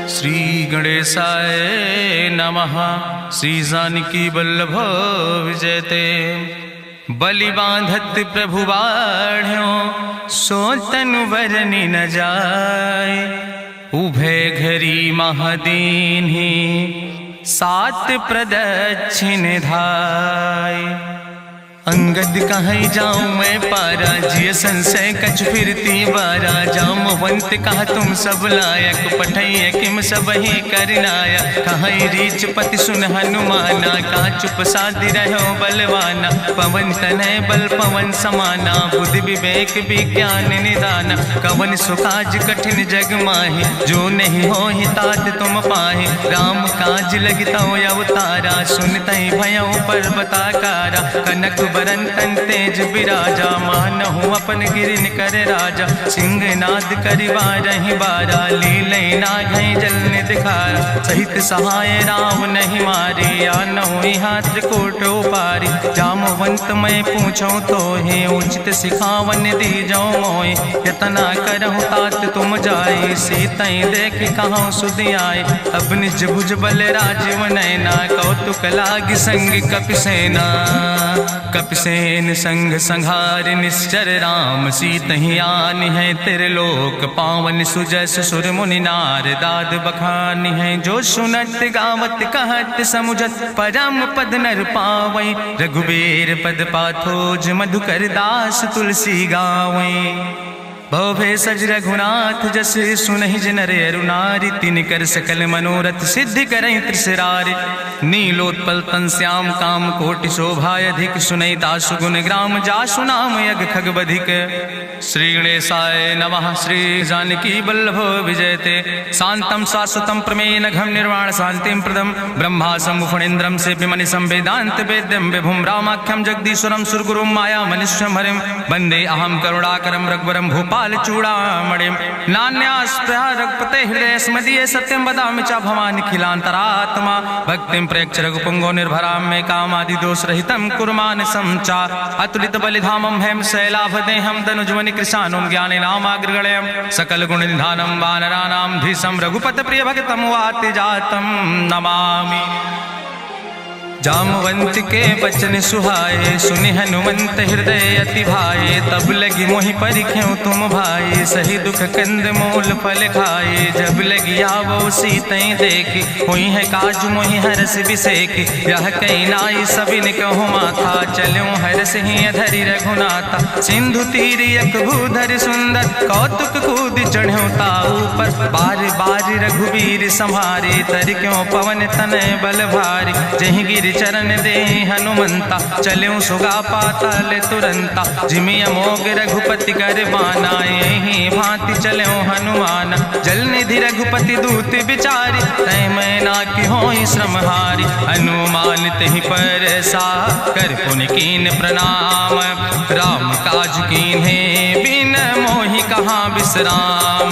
श्री गणेशाय नमः। श्री जानकी वल्लभ विजयते। बलि बांधत प्रभु बाढ़ो सो तनु बरनि न जाय। उभय घरी महादीन्हि सात प्रदक्षिण धाय। अंगद कहीं जाऊं मैं पारा, जिय संशय कछ फिरती बारा। जामवंत कहा तुम सब लायक, पठैय किम सब ही करनाया। कहीं रीच पति सुन हनुमाना, कहा चुप साधि रहो बलवाना। पवन तनय बल पवन समाना, बुद्धि विवेक विज्ञान निदाना। कवन सुकाज कठिन जग माहि, जो नहीं हो ही तात तुम पाहि। राम काज लगितो अवतारा, सुनतहि भयो पर्वताकारा। कनक बरन तन तेज बिराजा, मानहु अपन गिरिन कर राजा। सिंह नाद करिवा रही बारा, लीलै नाघै जल निधिखारा। सहित सहाय राम नहीं मारे, आनहु यहाँ त्रिकोट उपारी। जामवंत मैं पूछो तो हे, उचित सिखावन दीजो मोय। यतना करहु तात तुम जाय, सीतै देख कहूँ सुधि आए। अब निज भुज बल राजीव नैना, कौतुक लाग संग कपिसेना। कपिसेन संग संहार निश्चर, राम सीतहि आनि है त्रिलोक पावन। सुजस सुर मुनि नार दाद बखानि है, जो सुनत गावत कहत समुझत। परम पद नर पावै, रघुबीर पद पाथोज। मधुकर दास तुलसी गावै। भवे सज रघुनाथ जस, सुनहि जनर अरुनारि। तिनकर सकल मनोरथ सिद्धि करहि त्रिसरारि। नीलोत्पल तन श्याम काम कोटि शोभाय अधिक। सुनहि दासु गुण ग्राम, जासु नाम यज्ञ खग बधिक। श्री गणेशाय नमः। श्री जानकी वल्लभ विजयते। शांतं शाश्वतं प्रमेयन घम निर्वाण शांतिं प्रदम। ब्रह्मा शंभुफणीन्द्रं सेव्यमणि संवेदांत वेद्यं विभुं। रामाख्यं जगदीश्वरं सुरगुरुं माया मनीश्वरं हरिं। वंदे अहं करुणाकरं रघुवरं भूपाल चूड़ामणिं। नान्यास्पृहा रघुपते हृदय स्मदीये, सत्यं वदामि च भवानिखिलान्तरात्मा। भक्तिं प्रयच्छ रघुपुंगो निर्भरां मे, कामादि दोष रहितं कुर्मान् संचार। अतुलित बलिधामं हेम शैलाभदेहं, तनुजवनि कृशानुं ज्ञानेनामाग्रगण्यं। सकल गुण निधानं वानराणां धीशं, रघुपत प्रिय भक्तं वाति जातं नमामि। जामवंत के बचन सुहाए, सुनि हनुमंत हृदय अति भाए। तब लगी मोहि परिख्यों तुम भाई, सही दुख कंद मूल फल खाए। जब लगी आवो सीतै देखी, हुई है काज मोहि हरस बिसेकी। यह कहीं नाई सबिन कहूँ माथा, चलूं हरस ही अधरि रघुनाथा। सिंधु तीर यक भूधर सुंदर, कौतुक कूद चढ़्यों ताऊ पर। बार बार रघुबीर संहारे, तर क्यों पवन तनय बल भारी। जहि गिर चरण दे हनुमंता, चल्यों सुगा पाताल तुरंता। जिमि अमोघ रघुपति कर बाना, यही भांति चल्यों हनुमान। जल निधि रघुपति दूत बिचारी, तै मैं ना कि होई श्रमहारी। हनुमान तहि पर सा, कर पुनि कीन प्रणाम। राम काज कीन्हे बिन मोहि कहाँ विश्राम।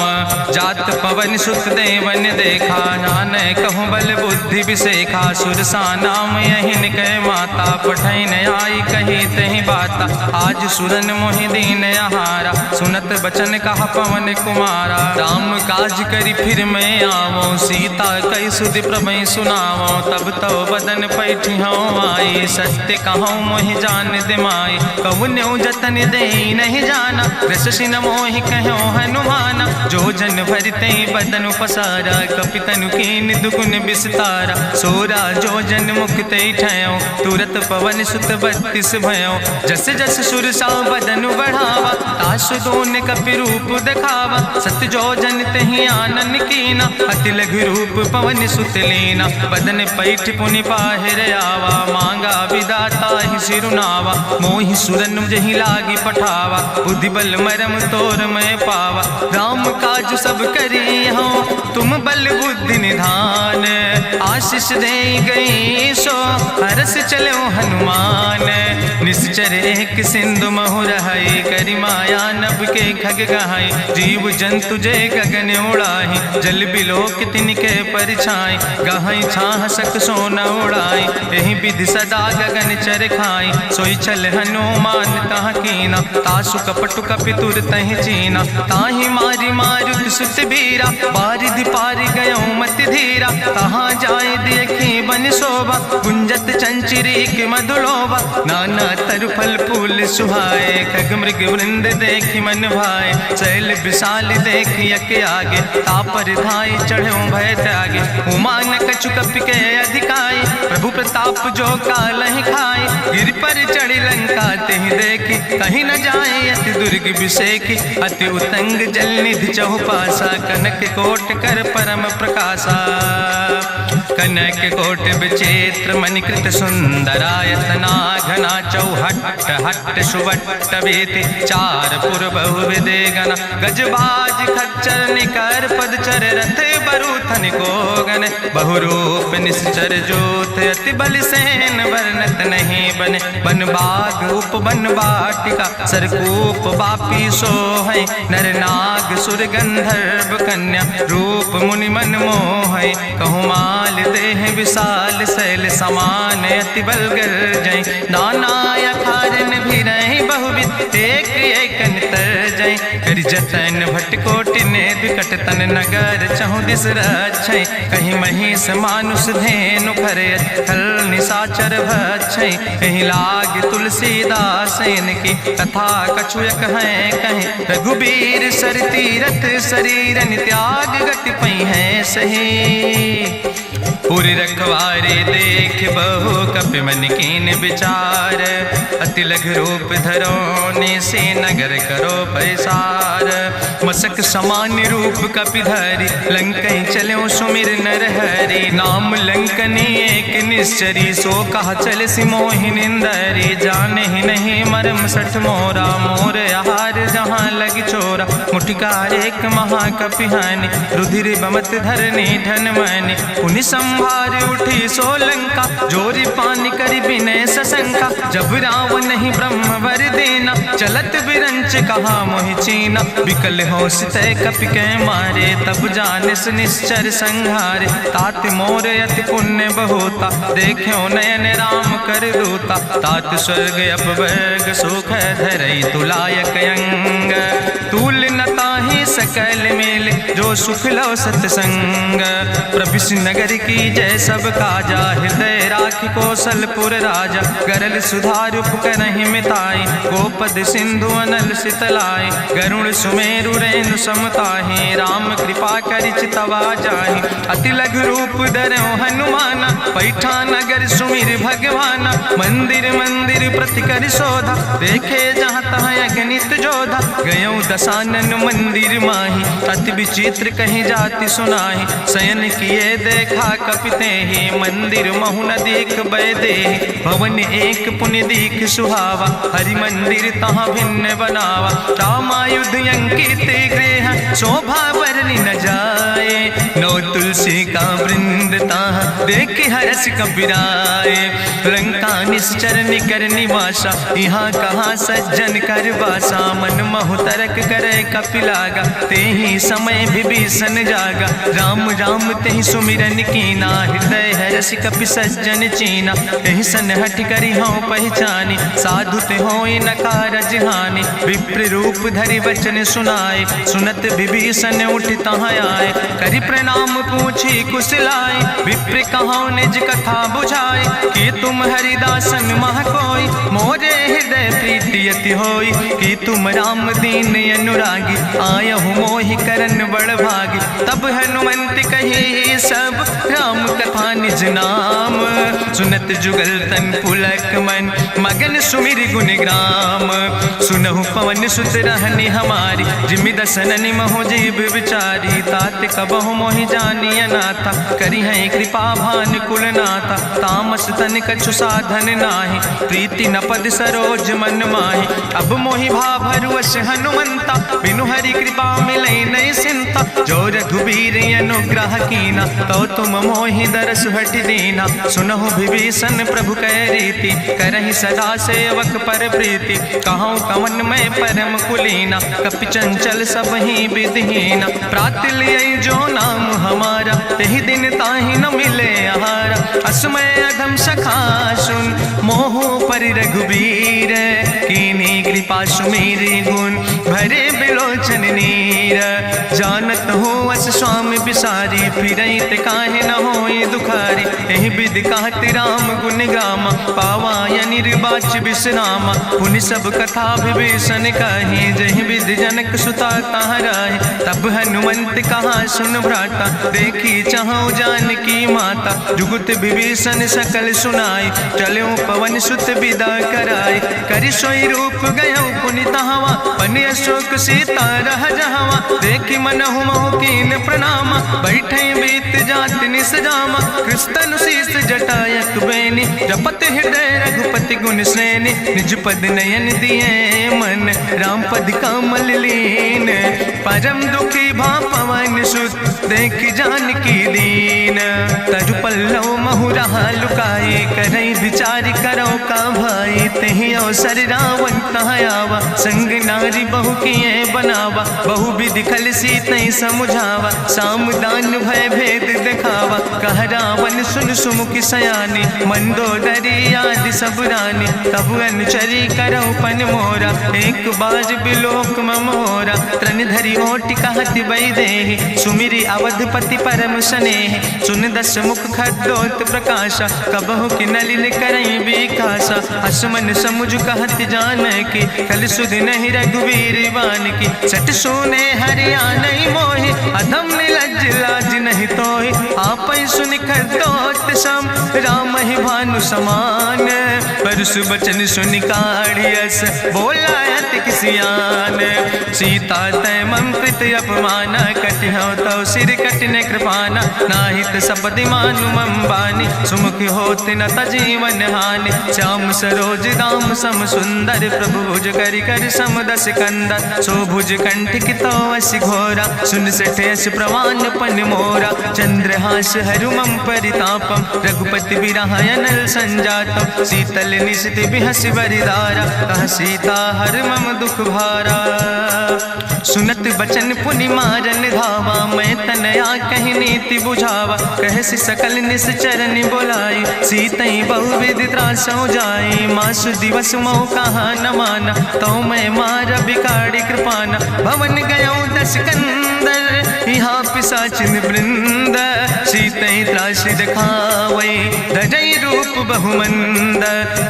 जात पवन सुत देवन देखा, नानक कहूँ बल बुद्धि विसेखा। सुरसा नाम यहिन कह माता, पठैन आई कही तहि बाता। आज सुरन मोहि दीन आहारा, सुनत बचन कहा पवन कुमारा। राम काज करी फिर मैं आवो, सीता कई सुधि प्रभु सुनावो। तब तो बदन पैठी हूँ आई, सत्य कहूँ मोहि जान दिमाई। कहुन्यु जतन दे नहीं जाना, कृषि न मोहि कहो हनुमाना। जो जन भरते बदन पसारा, कपितनु कीन दुगुन विस्तारा। सोरा जो जन मुक्ते ठयो, तुरत पवन सुत 32 भयो। जस जस सुरसा बदन बढ़ावा, तासु दोन कपि रूप दिखावा। सत जो जन तहि आनन कीना, अति लघु रूप पवन सुत लीना। बदन पैठ पुनि पाहिर आवा, मांगा विदाता ही सिरुनावा। मोहि सुरन जहि लागी पठावा, बुद्धि बल मरम तोर मैं पावा। राम काज सब करी हो, तुम बल बुद्धि निधान। आशीष दे गई सो, हरस चलो हनुमान। निश्चर एक सिंधु महु रहई, करि माया नभ के खग गहाई। जीव जंतु जे गगन उड़ाही, जल बिलोक तिनके परिछाई। गहाई छाह सक सोन उड़ाई, एहि विधि सदा गगन चर खाई। सोई चल हनुमान तह कीना, तासु कपटु कपितुर तहि चीना। ताहि मारी मारुत सुत बीरा, बारिधि पारि गयो मति धीरा। तहाँ जाय देखी बन शोभा, गुंजत चंचिरी के मधुलोभा। नाना तरु फल फूल सुहाए, खग मृग वृंद देखी मन भाए। शैल विशाल देखी यके आगे, तापर धाई चढ़ो भय त्यागे। उमान कछु कपि के अधिकाई, प्रभु प्रताप जो कालहि खाई। गिर पर चढ़ी लंका तेहि देखी, कहीं न जाए अति दुर्ग विषेखी। अति उतंग जल निधि चहुपासा, कनक कोट कर परम प्रकाशा। कनक कोट विचित्र मणिकृत सुंदरायतना, घना चौहट्ट हट्ट सुवट्ट वेति। चार पुर बहु विदे गण, गजबाज खच्चर निकर पदचर। रथ बरूथन को गण, बहुरूप निश्चर जोत। अति बल सेन वर्णत नहीं बने, बन बाग उपवन वाटिका। सरकूप बापी सोहै, नर नाग सुर गंधर्व कन्या। रूप मुनि मन मोहै, कहूँ माल देह विशाल। शैल समान अति बल गर्जै, नाना अखारन भी रही बहुविध। एक एक नितर जै, करि जतन भटकोटि ने विकट तन नगर। चहु दिस रक्षै, कहीं महिष मानुष धेनु खरे। खल निशाचर भक्षै, कहीं लाग तुलसीदास इनकी। कथा कछुयक है कहीं, रघुबीर सर तीरथ शरीरन त्याग। गति पई है सही, पुरि रखवारे देख बहु कपि मन कीन विचार। अति लघु रूप धरो ने से नगर करो पैसार। मसक समान रूप कपि धरि, लंकई चलो सुमिर नर हरि। नाम लंकनी एक निश्चरी, सो कहा चल सि मोहि निंदरी। जाने ही नहीं मरम सठ मोरा, मोर आहार जहाँ लग चोरा। मुटिका एक महाकपि हानि, रुधिर बमत धरनी धन मनि। पुनि संभार उठी सोलंका, जोरी पानी करि विनय सशंका। जब रावण नहीं ब्रह्म वर देना, चलत विरंच कहा मोहि चीना। विकल हो सितय कपि के मारे, तब जानिस निश्चर संहारे। तात मोर अति पुण्य बहुता, देखो नयन राम कर दूता। तात स्वर्ग अपवर्ग सुख धरई, तुलायक अंग। तूल न ताहि सकल मेल, जो सुख लो सतसंग। प्रभिस नगर की जय सब काजा, हृदय राखि कौशलपुर राजा। गरल सुधार उपकरहि मिताई, गोपद सिंधु अनल सितलाई। गरुण सुमेरु रेणु समताहि, राम कृपा करि चितवा जाहि। अति लघु रूप धरौ हनुमाना, पैठा नगर सुमिर भगवाना। मंदिर मंदिर प्रति करि शोधा, देखे जहाँ तहाँ अगणित जोधा। गयो दसानन मंदिर माही, अति विचित्र कहीं जाति सुनाही। शयन किए देखा कपिते ही, मंदिर महु न देख बैदे। भवन एक पुण्य दीख सुहावा, हरि मंदिर तहाँ भिन्न बनावा। रामायुध अंकित गृह, शोभा बरनी न जाए। नौ तुलसी का वृंद तहाँ देख हर्ष कपिराए। लंका निश्चर निकर निवासा, यहाँ कहाँ सज्जन कर बासा। मन महु तरक करे कपिलागा, तेहि समय विभीषण जागा। राम राम तेहि सुमिरन कीना, हृदय हर्ष कपि सज्जन चीना। एहि सन हट करि हूँ पहचानी, साधु ते होई न कारज हानि। विप्र रूप धरि वचन सुनाए, सुनत विभीषण उठ तहाँ आए। करि प्रणाम पूछी कुशलाए, विप्र कहाँ निज कथा बुझाए। कि तुम हरिदासन मह कोई, मोरे हृदय प्रीति अति होई। कि तुम राम दीन अनुरागी, आयहु मोहि करन बड़ भागी। तब हनुमंत कही सब, राम कथा निज नाम। सुनत जुगल तन पुलक मन, मगन सुमिर गुण ग्राम। सुनहु पवन सुत रहनी हमारी, जिमि दसननि महु जीव विचारी। तात कबहु मोहि जानिय नाथा, करि हैं कृपा भान कुल नाथा। तामस तन कछु साधन नाही, प्रीति न पद सरोज मन माही। अब मोहि भाभरुवश हनुमंता, बिनु हरि कृपा मिलै नहीं सिंता। जो रघुबीर अनुग्रह कीना, तो तुम मोहि दरस हट दीना। सुनहु विभीषण प्रभु कै रीति, करहि सदा सेवक पर प्रीति। कहूँ कवन में परम कुलीना, कपि चंचल सब ही विधिहीना। प्रात लिये जो नाम हमारा, तेहि दिन ताहि न मिले आहारा। असमय अधम सखा सुन, मोहु पर रघुबीर। कीन्ही कृपा सुमेरि गुण, भरे बिलोचन नीर। जानत हो अस स्वामी बिसारी, फिरहि ते काहे न होई दुखारी। एहि विधि कहत राम गुण गामा, पावाय निर्वाच विश्रामा। पुनि सब कथा विभीषण कही, जहि विधि जनक सुता तहराहि। तब हनुमंत कहा सुन भ्राता, देखी चाहु जानकी माता। जुगुत विभीषण सकल सुनाई, चलो पवन सुत विदा कराई। करि सोई रूप गयो पुनि तहवा, बनि अशोक सीता रह जहवा। देखि मनहु महु कीन प्रणामा, बैठे बीत जात निस जामा। कृष्ण शीस जटायक बेनी, जपत हृदय रघुपति गुण श्रेणी। निज पद नयन दिए मन, राम पद कमल लीन। परम दुखी भा पवन सुत, देखि जानकी दीन। तरु पल्लव महु रहा लुकाए, करई विचार करो का भाई। तेहि अवसर रावण तहाँ आवा, संग नारी बहु किए बनावा। बहु विधि खल सीतहि समुझावा, साम दान भय भेद दिखावा। कह रावण सुन सुमुखि सयानी, मंदोदरी आदि सब रानी। तब अनुचरी करो पन मोरा, एक बार बिलोक ममोरा। तृण धरि ओटि कहत वैदेही, सुमिरि अवधपति परम स्नेह। सुन दस मुख खद्योत प्रकाशा, कबहु कि नलिन करई विकासा। असमन समुझ कहत जानकी, कल सुध नहीं रघुवीर बान की। सट सुने हरियाणई मोहि, अधम निलज्ज लाज नहीं तोहि। आपै सुनि खद्योत सम, राम ही भानु समान। परसु बचन सुनि काढ़ियस, बोला अति किसियान। सीता तै मम कृत अपमाना, कटिहौ तौ सिर कटिने कृपाना। नाहित सपदि मानु मम बानी, सुमुख होत न तजीवन हानि। श्याम सरोज दाम सम सुंदर, प्रभु भुज करि कर सम दस कंदर। सो भुज कंठ कितो अस घोरा, सुन सठे अस प्रवान पन मोरा। चंद्रहास हरु मम परितापम, रघुपति बिरह अनल संजातम। शीतल निशित बिहस बरिदारा, कह सीता हर मम दुख भारा। सुनत बचन पुनि मारन धावा, मैं तनया कहि नीति बुझावा। कहसि सकल निश्चरन बोलाई, सीतई बहुविधि त्रासौ जाई। मासु दिवस मोह कहा न माना, तो मैं मार बिकाड़ी कृपाना। भवन गयो दस कंदर, यहाँ पिशाचिन वृंद। सीतई त्रास दिखावै, धजई रूप बहुमंद।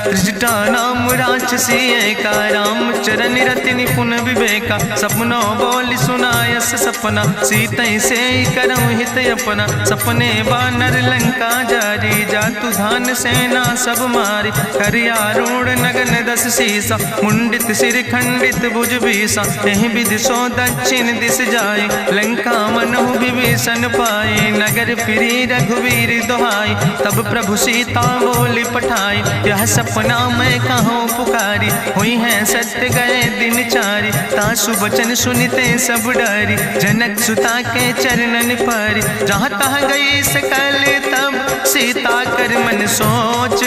त्रिजटा नाम राक्षसी एका, राम चरण रति निपुण विवेका। सपनो बोल सुनायस सपना, सीतई से करऊँ हित अपना। सपने बानर लंका जारी, जातु धान सेना सब मारी। करियारूढ़ नगन दस सीसा, मुंडित सिर खंडित भुज बीसा। एहि विधि सो दक्षिण दिस जाए, लंका मनहु विभीषण पाए। नगर फिरी रघुवीर दुहाई, तब प्रभु सीता बोली पठाई। यह सपना मैं कहूँ पुकारी, हुई है सत्य गए दिन चारी। तासु बचन सुनिते सब डरी, जनक सुता के चरणन परी। जहाँ तहाँ गई सकल तब, सीता कर मन सोच।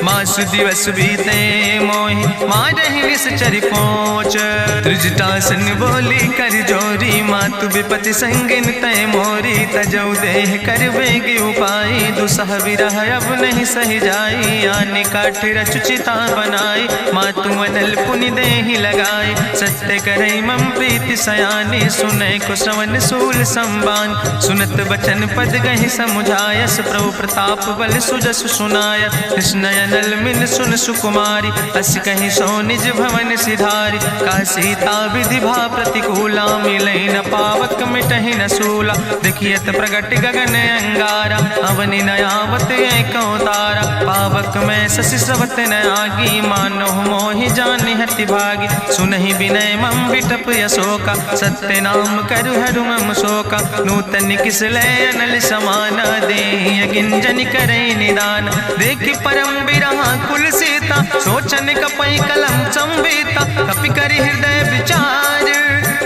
मासु दिवस बीते मोहि, मारहि निश्चर पहुँच। त्रिजटासन बोली कर जोरी, मातु विपति संगिन तय मोरी। तजौ देह कर बेग उपाय, दुसह विरह अब नहीं सही जाई। आने काठ रचुचिता बनाई, मातु अनल पुनि देहि लगाई। सत्य करई मम प्रीति सयानी, सुनै को श्रवण सूल संबान। सुनत बचन पद गहि समुझायस, प्रभु प्रताप बल सुजस सुनाय। कृष्ण अनल मिन सुन सुकुमारी, अस कहि सो निज भवन सिधारी। का सीता विधि भा प्रतिकूला, मिलै न पावक मिटहि न सूला। देखियत प्रगट गगन अंगारा, अवनि न आवत एको तारा। पावक में शशि स्रवत न आगी, मानो मोहि जानि हति भागी। सुनहि विनय मम विटप यशोका, सत्य नाम करु हरु मम शोका। नूतन किस लय अनल समाना, देहि गिंजन करई निदान। देखि परम बिरहा कुल सीता, सोचन कपई कलम संवेता। कपि करि हृदय विचार,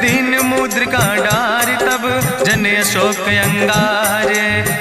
दीन मुद्रिका डार। तब जन अशोक अंगार,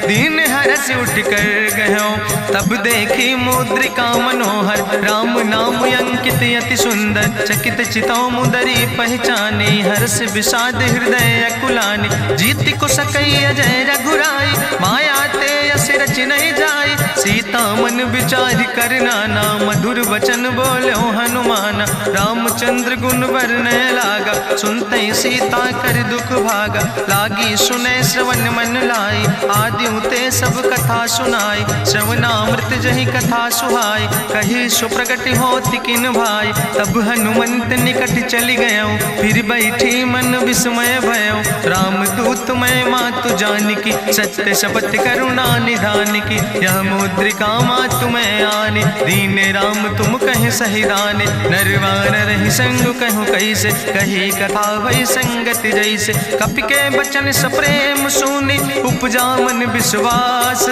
दीन हरस उठ कर गयो, तब देखी मुद्रिका मनोहर, राम नाम अंकित अति सुंदर, चकित चितौ मुदरी पहचानी, हर्ष विषाद हृदय अकुलानी, जीत को सकई अजय रघुराई, माया ते अस रच नहीं जाई, सीता मन विचार कर नाना, मधुर वचन बोलो हनुमान, रामचंद्र गुण वर्णय लागा, सुनते सीता कर दुख भागा, लागी सुने श्रवण मन लाई, आदि ते सब कथा सुनाई, श्रवणामृत जहि कथा सुहाई, कही सुप्रगट होति किन भाई, तब हनुमंत निकट चली गयो, फिर बैठी मन विस्मय भयो, राम दूत मैं मातु जानकी, सत्य शपथ करुणा निधान की, यह मुद्रिका मातु मैं आने, दीन राम तुम कहे सही दाने, नरवान रही संग कहूँ कैसे, कही कथा वही संगत जैसे, कपि के बचन सप्रेम सुनी, उपजा मन विश्वास,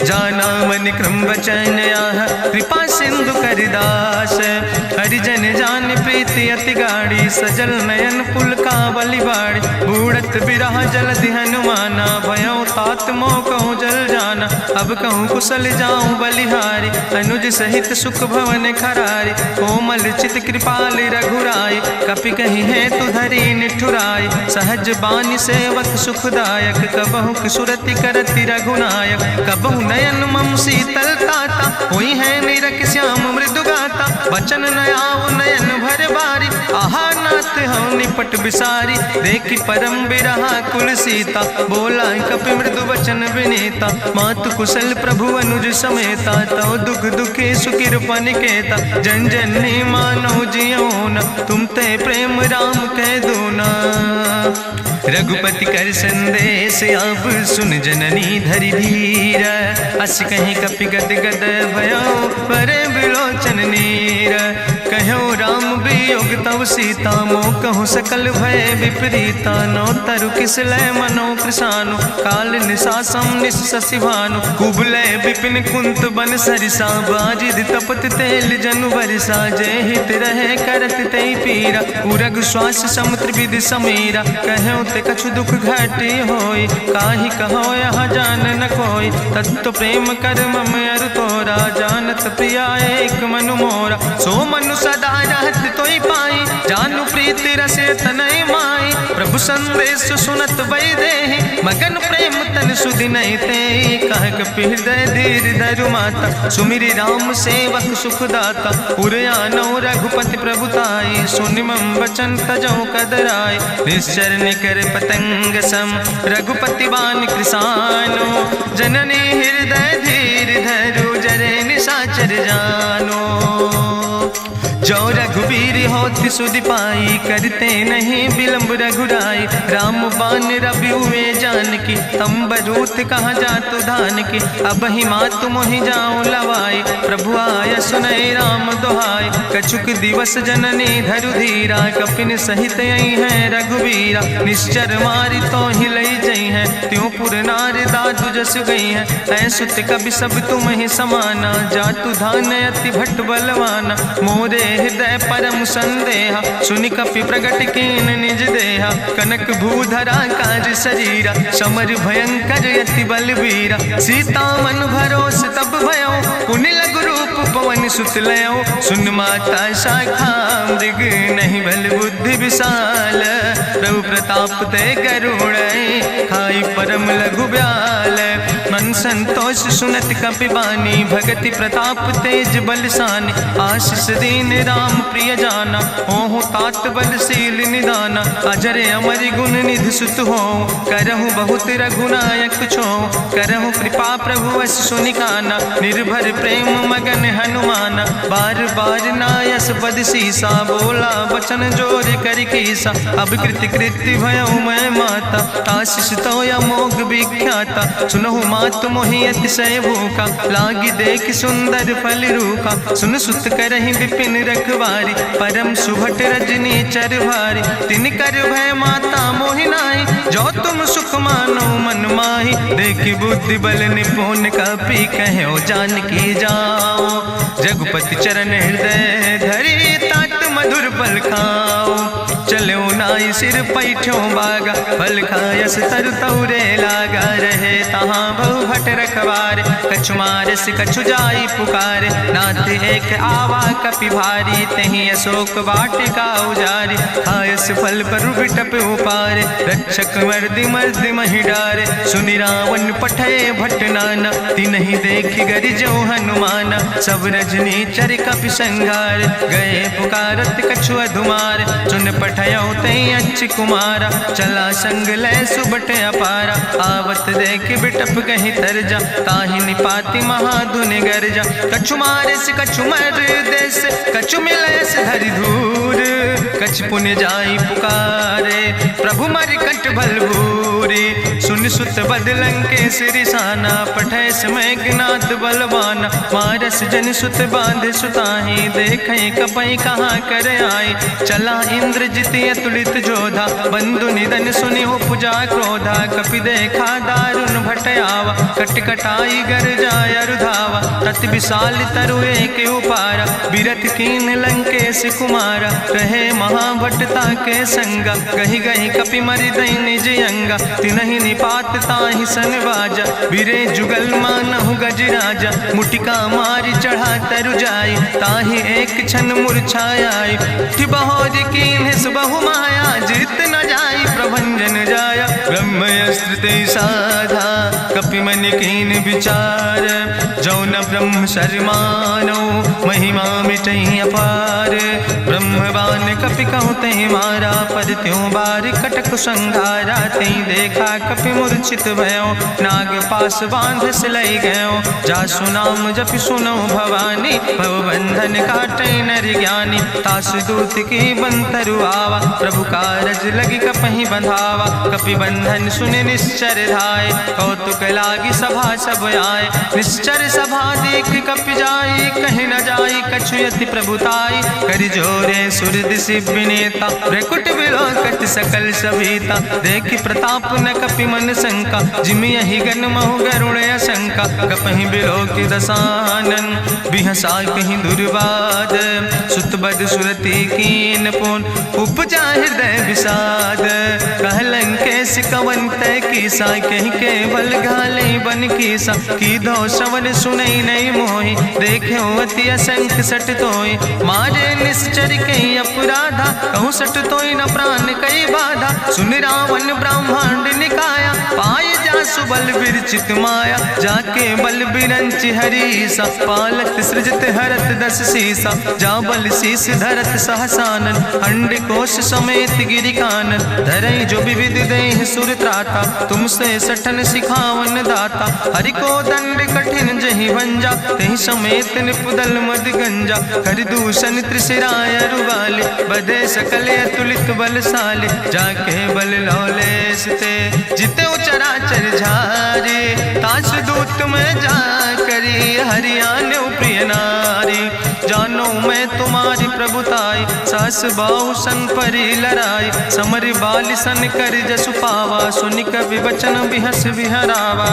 जाना मन क्रम वचन आह, कृपा सिंधु करिदास, हरिजन जान प्रीति अति गाड़ी, सजल नयन पुलकावली बाड़ी, बूढ़त बिरह जलधि हनुमाना, भयो तात मोह कहूँ जल जाना, अब कहूँ कुशल जाऊँ बलिहारी, अनुज सहित सुख भवन खरारी, कोमल चित कृपाल रघुराई, कपि कही है तु धरी निठुराई, सहज बानी सेवक सुखदायक, कबहु सुरति करति रघुनायक, कबहु नयन मम शीतल ताता, हुई है निरख श्याम मृदु गाता, वचन नयाव नयन भर बारी, आहा नाथ हम निपट बिसारी, देखी परम बिरहा कुल सीता, बोला कपि मृदु वचन विनीता, मातु कुशल प्रभु अनुज समेता, तव दुख दुखी सुकृपा निकेता, जन जन ही मानो जियो न, तुम ते प्रेम राम कह दो ना, रघुपति कर संदेश अब सुन जननी धरि धीर, अस कहीं कपि गद गद भयो परे बिलोचन नीर, कहो राम वियोग तव सीता, मोह कहूँ सकल भय विपरीता, नौ तरु किस लय मनो कृषानु, काल निशासम निशि भानु, कुबलय विपिन कुंत बन सरिसा, बाजिद तपत तेल जनु बरिसा, जय हित रहे करत तई पीरा, उरग श्वास समुद्र विधि समीरा, कहो ते कछु दुख घटी होई, काहि कहो यहाँ जान न कोई, तत्व प्रेम कर मम अरु तोरा, जानत प्रिया एक मनु मोरा, सो मनु सदा रहत तोई पाई, जानु प्रीति रसे तनय माई, प्रभु संदेश सुनत वै देहि, मगन प्रेम तन सुधि नहीं ते, कह कपि हृदय धीर धरु माता, सुमिरि राम सेवक सुखदाता, उरयानौ रघुपति प्रभुताई, सुनि मम वचन तजौ कदराई, निश्चर निकर पतंग सम, रघुपति बान कृसानो, जननी हृदय धीर धरु जरे निशाचर जानो, जो रघुबीर होति सुधि पाई, करते नहीं विलंब रघुराई, राम बान रवि हुए जानकी, तंबरूथ कहाँ जातु धान की, अब ही मातु मोहि जाऊँ लवाई, प्रभु आय सुनय राम दुहाई, कछुक दिवस जननी धरु धीरा, कपिन सहित यही है रघुबीरा, निश्चर मारी तो ही लई जई है, त्यों पुर नार दादु जस गई है, ऐसुत कवि सब तुम ही समाना, जातु धान अति भट्ट बलवाना, मोरे हृदय परम संदेहा, सुनि कपि प्रगट कीन निज देहा, कनक भूधरा काज शरीरा, समर भयंकर यति बलवीरा, सीता मन भरोस तब भयो, पुनि लघु रूप पवन सुत लयो, सुन माता शाखा मृग नहीं बल बुद्धि विशाल, प्रभु प्रताप ते गरुड़ खाई परम लघु ब्याल, मन संतोष सुनत कपि बानी, भगति प्रताप तेज बलसानी, आशीष दीन राम प्रिय जाना, हो तात बलशील निदाना, अजर अमर गुण निधि सुत हो, करहु बहुत रघुनायक छो, करहु कृपा प्रभु वश सुनिकाना, निर्भर प्रेम मगन हनुमाना, बार बार नायस पद सीसा, बोला वचन जोर कर कीसा, अब कृति कृति भयो मैं माता, आशीष तो अमोघ विख्याता, सुनहु मातु मोहि अतिशय भूखा, लागी देख सुंदर फल रूखा, सुन सुत करहि विपिन रखवारी, परम सुभट रजनी चर भारी, तिन कर भय माता मोहि नाहि, जो तुम सुख मानो मन माहि, देखि बुद्धि बल निपुण कपि कहो जानकी जाओ, रघुपति चरण हृदय धरि तात मधुर पल खाओ, चलो नाई सिर पैठ्यों बागा, फल खायस तरु तौरे लागा। रहे तहाँ बहु भट रखवारे, कछु मारस कछु जाई पुकारे। नाथ एक आवा कपि भारी, तहीं अशोक वाटिका उजारी। खायस फल पर बिटप उपारे, रक्षक मर्दि मर्दि महि डारे। सुनि रावण पठय भट नाना, तिन्हि देखि गरिजो हनुमाना। सब रजनी चर कपि संघार, गए पुकारत कछु अधुमार। चुन पठयो तई अच्छ कुमारा, चला संग लय सुबट अपारा। आवत देख बिटप कहीं तरजा, ताहि निपाति महाधुनि गर्जा। कछु मारिस कछु मर देस, कछु मिलयस धरि धूर। कछ पुण्य जाई पुकारे, प्रभु मरि कंठ भल भूरी। सुन सुत बदलंके सिरिसाना, पठय समय ज्ञात बलवाना। मारस जन सुत बांध सुताही, देखें कपई कहाँ कर आए। चला इंद्रजित अतुलित जोधा, बंधु निधन सुनि उपजा क्रोधा। कपि देखा दारुण भट आवा, कट कटाई गर जाय रुधावा। तत विशाल तरु एक उपारा, बिरथ कीन लंकेश कुमारा। रहे महाभटता के संगा, गही गही कपि मरि दई निज अंगा। तिन्हि निपात ताहि सन बाजा, बिरे जुगल मानहु गजराजा। मुटिका मारि चढ़ा तरु जाई, ताहि एक क्षण मूर्छाई। बहोर कीन बहु माया, जीत न जाई प्रभंजन जाया। ब्रह्मस्त्र ते साधा, कपि मन कीन विचार। जौन ब्रह्म शर्मानो, महिमा मिटई अपार। ब्रह्मवान कपि कहु तहि मारा, पद त्यों बार कटक संघारा। तई देखा कपि मूर्छित भयो, नाग पास बांध सिलई गयो। जासु नाम जपि सुनो भवानी, भव बंधन काटै नर ज्ञानी। तास दूत की बंतरु आवा, प्रभु कारज लगी कपहि बंधावा। कपि बंधन सुनि निश्चर धाय, कौतुक लागी सभा सब आए। निश्चर सभा देख कपि जाई, कहीं न जाई कछु यति प्रभुताई। कर जोरे सुर दिसि विनेता, ब्रकुट विलोकट सकल सभीता। देखि प्रताप न कपि मन शंका, जिमि यहि गन महु गरुण असंका। कपहि बिलोकि दसानन, बिहसा कहीं दुर्वाद। सुत बद सुरति कीन पुन, उपजा हृदय विषाद। कहलंकेश कवन तय कीसा, कहीं केवल घाले बन कीसा। की दो श्रवण सुनई नहीं मोहि, देखे अति असंख्य सट तोय। मारे निश्चर कई अपराधा, कहूँ सट तोय न प्राण कई बाधा। सुन रावण ब्रह्मांड निकाया, पाय जासु बल विरचित माया। जाके बल बिरंचि हरीसा, पालत सृजत हरत दस सीसा। जा बल शीस धरत सहसानन, अंड कोश समेत गिरि कानन। धरई जो विविध देह सुर त्राता, तुमसे सठन सिखावन दाता। हरि को दंड कठिन जहि भंजा, तहि समेत निपुदल मद गंजा। कर दूषण त्रिशिराय रुवाले, बधे सकल अतुलित बलशाले। जाके बल लौलेस ते, जिते चराचर झारे। तास दूत में जा करी, हरियाणा प्रिय नारी। जानो मैं तुम्हारी प्रभुताई, सास बाहु सन परी लड़ाई। समर बाल सन कर जसु पावा, सुनि कवि वचन बिहस विहरावा।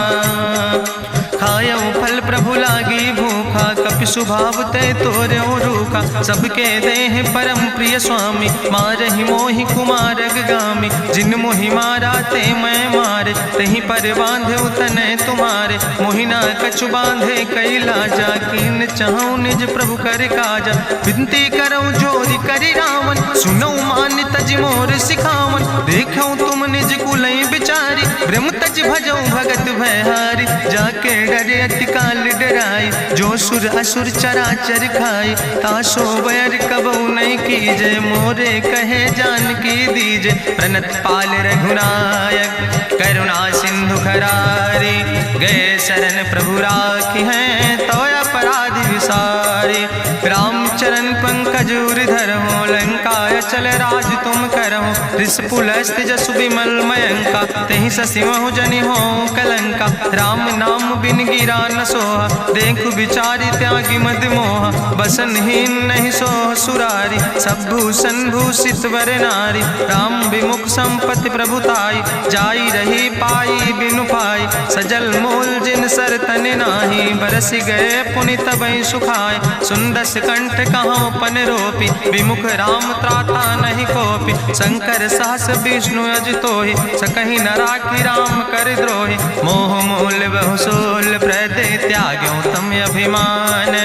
खायो फल प्रभु लागी भूखा, कपि स्वभाव तय तोर्यो रूखा। सबके देह परम प्रिय स्वामी, मारहि मोहि कुमारग गामी। जिन मोहि मारा ते मैं मारे, तहीं पर बांधे तनय तुम्हारे। मोहिना कछु बांधे कई लाजा, कीन चाहूं निज प्रभु कर काजा। विनती करऊं जोरि करि रावण, सुनऊ मान तज मोर सिखावन। देखऊं तुम निज कुलई बिचारी, ब्रह्म तज भजऊं भगत भयहारी। जाके डरे अति काल डराई, जो सुर असुर चराचर खाई। तासो बैर कबऊ नहीं कीजे, मोरे कहे जान की दीजे। प्रणत पाल रघुनायक, करुणा सिंधु खरारी। गए शरण प्रभु राखी हैं, तो अपराध विसारी। रामचरण पंकज उर्धर हो, लंकाय चल राज तुम करहो। त्रिशूलस्थ जसु विमल मयंका, तेहि ससिमहु जनि हो कलंका। राम नाम बिन गिरा न सोहा, देखु विचारि त्यागी मद मोहा। बसनहीन नहीं सोह सुरारी, सब भूषण भूषित वर नारी। राम विमुख संपत्ति प्रभुताई, जाई रही पाई बिनु पाई। सजल मोल जिन सर तन नाही, बरस गए पुनि तबहि सुखाए। सुंदस कंठ कहाँ पन रोपी, विमुख राम त्राता नहीं कोपी। शंकर सहस विष्णु अज तोहि, सकहि न राखि राम कर द्रोहि। मोह मूल बहु सोल प्रदे, त्याग्यो तम अभिमान।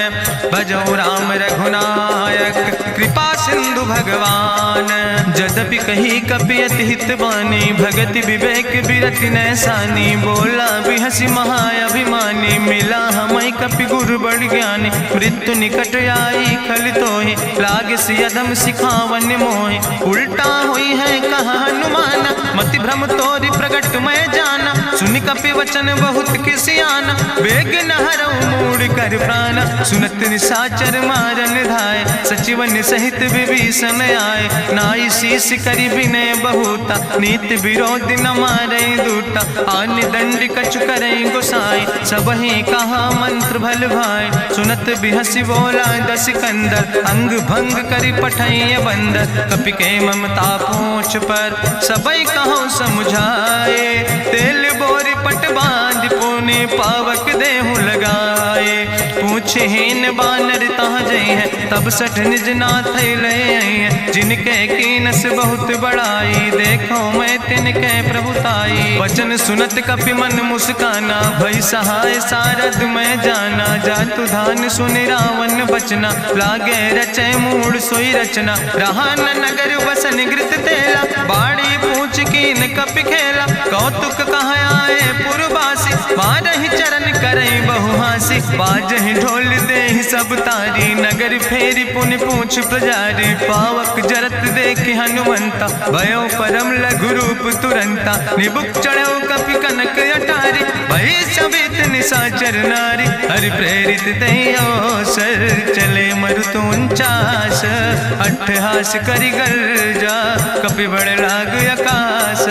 भजौ राम रघुनायक, कृपा सिंधु भगवान। जदपि कही कपि अति हित बानी, भगति विवेक बिरति नैसानी। बोला बिहसि महाअभिमानी, मिला हमई कपि गुरु बड़ ज्ञानी। मृत्यु निकट आई खल तोहि, लाग सियधम सिखावन मोहि। उल्टा हुई है कहा हनुमाना, मति भ्रम तोरि प्रगट मैं जाना। सुनि कपि वचन बहुत किसियाना, वेग न हरऊ मूढ़ कर प्राण। सुनत निशाचर मारन धाय, सचिवन सहित विभीषण आए। नाई शीस करि विनय बहुता, नीति विरोध न मारे दूता। आन दंड कछु करे गोसाई, सबहि कहा मंत्र भल भाई। सुनत बिहसि बोला दस कंदर, अंग भंग करि पठैय बंदर। कपि के ममता पूछ पर, सबई कहो समुझाए। तेल बोरी पट बांध पुनि, पावक देहु लगाए। पूछहीन बानर तहाँ जई है, तब सठ निज नाथ ले आई है। जिनके कीनस बहुत बड़ाई, देखो मैं तिनके प्रभुताई। वचन सुनत कपि मन मुस्काना, भई सहाय सारद मैं जाना। जातु धान सुनि रावण बचना, लागे रचे मूढ़ सोई रचना। रहा न नगर बसन घृत तेला, बाड़ी पूछ कीन कपि खेला। कौतुक कहाँ आए पुरवासी, मारहि चरण करई बहुहासी। बाजहि ढोल देहि सब तारी, नगर फेरी पुनि पूछ प्रजारी। पावक जरत देखि हनुमंता, भयो परम लघु रूप तुरंता। निबुक चढ़ो कपि कनक अटारी, भई सबित निशाचर नारी। हरि प्रेरित तहि अवसर, चले मरुत 49। अट्ठहास करि गर्जा, कपि बड़ लाग आकाश।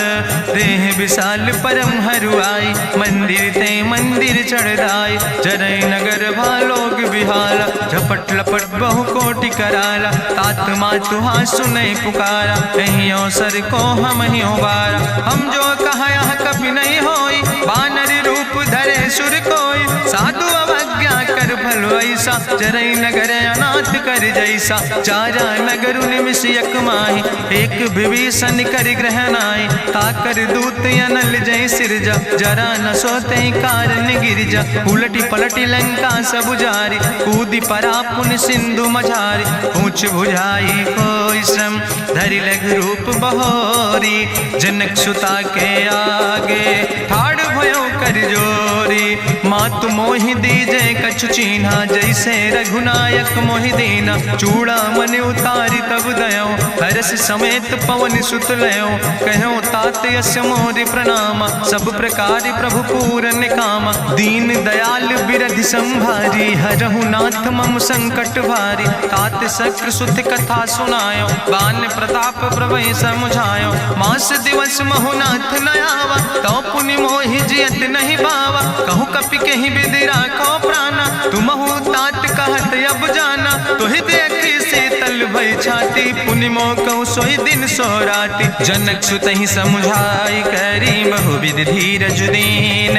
देह विशाल परम हरुआई, मंदिर ते मंदिर चढ़ाई। जरई नगर भालोग बिहाला, झपट लपट बहु कोटि कराला। तात मातु हाँ सुनई पुकारा, कहीं अवसर को हम ही बारा। हम जो कहा यह कभी नहीं होई, बानर रूप धरे सुर कोई। साधु अवज्ञा कर फल ऐसा, जरई नगर अनाथ कर जैसा। चारा नगर निमिष यक माही, एक विभीषण कर ग्रह नाई। ताकर दूत अनल जय सिरजा, जरा न सोते कारण गिरजा। उलटी पलटी लंका सब जारी, कूदी परा पुन सिंधु मझारी। पूछ बुझाई कोई श्रम, धरि लघु रूप बहोरी। जनक सुता के आगे, ठाड़ भयो कर जोरी। मातु मोहि दीजे कछु चीन्हा, जैसे रघुनायक मोहि दीना। चूड़ा मन उतारी तब दयो, हरस समेत पवन सुत लयो। कहो तात यस मोरि प्रणामा, सब प्रकार प्रभु पूरन कामा। दीन दयाल बिरधि संभारी, हरहु नाथ मम संकट भारी। तात शक्र सुत कथा सुनायो, बान प्रताप प्रभु समुझायो। मास दिवस महु नाथ न आवा, तो पुनि मोहि जियत नहीं बावा। कहु कपि कहीं विधि राखो प्राणा, तुमहु तात कहत अब जाना। तुहि देखी शीतल भई छाती, पुनि मोह कहु सोई दिन सो राति। जनक सुतहि समुझाई, करी बहुविधि धीरज दीन।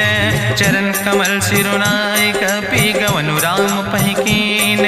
चरण कमल सिरुनाई, कपि गवनु राम पहि कीन।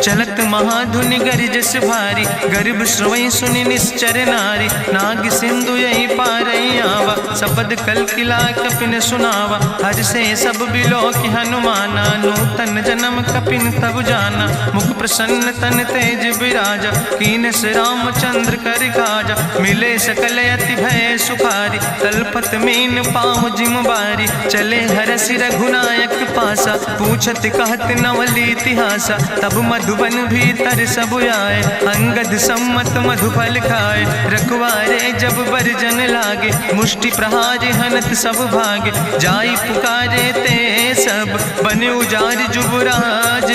चलत महाधुनि गरिजस भारी, गर्भ श्रवई सुनि निश्चर नारी। नाग सिंधु यही पारई आवा, सपद कल किला कपिन सुनावा। हर से सब बिलो कि हनुमाना, नूतन जन्म कपिन तब जाना। मुख प्रसन्न तन तेज विराजा, कीनस रामचंद्र कर काजा। मिले सकल अति भय सुखारी, तलपत मीन पाँव जिम बारी। चले हरसि रघुनायक पासा, पूछत कहत नवल इतिहासा। तब मधुबन भीतर सब आए, अंगद सम्मत मधुफल खाए। रखवारे जब बरजन लागे, मुष्टि प्रहार हनत सब भागे। जाई पुकारे ते सब, बने उजार जुबराज।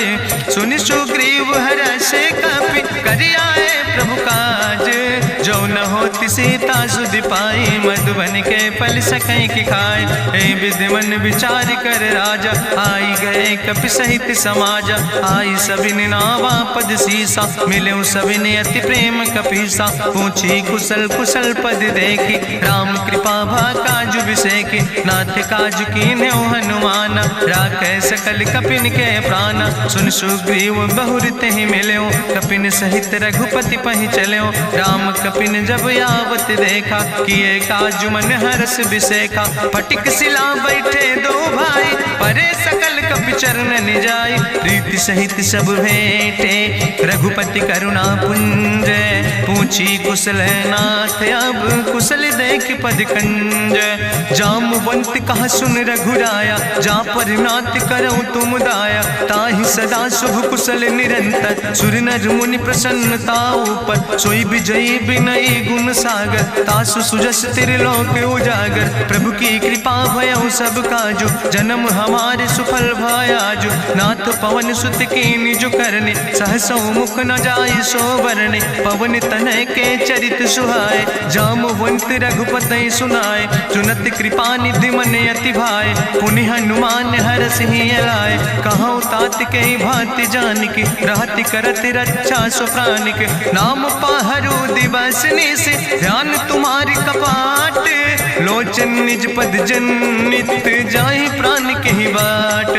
सुनि सुग्रीव हरषे कपि, करि आए प्रभु काज। जो न होति सीता का सुधि पाई, मधुबन के फल सकै की खाए। हे विधि मन विचार कर राजा, आई गए कपि सहित समाज। आई सबिन नावा पद सीसा, मिले सबिन अति प्रेम कपीसा। पूछी कुशल कुशल पद देखी, राम कृपा भा काज विषेकी। नाथ काज कीन्हे हनुमान, राखै सकल कपिन के प्राण। सुन सुग्रीव बहुर तेहि मिल्यो, कपिन सहित रघुपति पहि चल्यो। राम कपिन जब आवत देखा, किए काज मन हरस विसेखा। फटिक सिला बैठे दो भाई, परे सकल कपि चरण निजाई। प्रीति सहित सब भेंटे, रघुपति करुणा पुंज। पूछी कुशल नाथ, अब कुशल देख पद कंज। जामवंत कहा सुन रघुराया, जा पर नाथ करऊं तुम दाया। ताहि सदा शुभ कुशल निरंतर, सुर नर मुनि प्रसन्नता ऊपर। सोई विजयी विनयी गुण सागर, तासु सुजस त्रिलोक उजागर। प्रभु की कृपा भयउ सब काजु, जन्म हमारे सुफल भयाजु। नाथ पवन सुत की निज करने, सहसो मुख न जाय सो बरने। पवन तनय के चरित सुहाए, जामवंत रघुपति सुनाए। चुनत कृपा निधि मन अति भाए, पुनि हनुमान हरस ही लाए। कहूँ तात के भांति जान के, रहति करत रक्षा सो प्राण के। नाम पाहरु दिवस निस, ध्यान तुम्हारी कपाट। लोचन निज पद जनित, जाहि प्राण के ही बाट।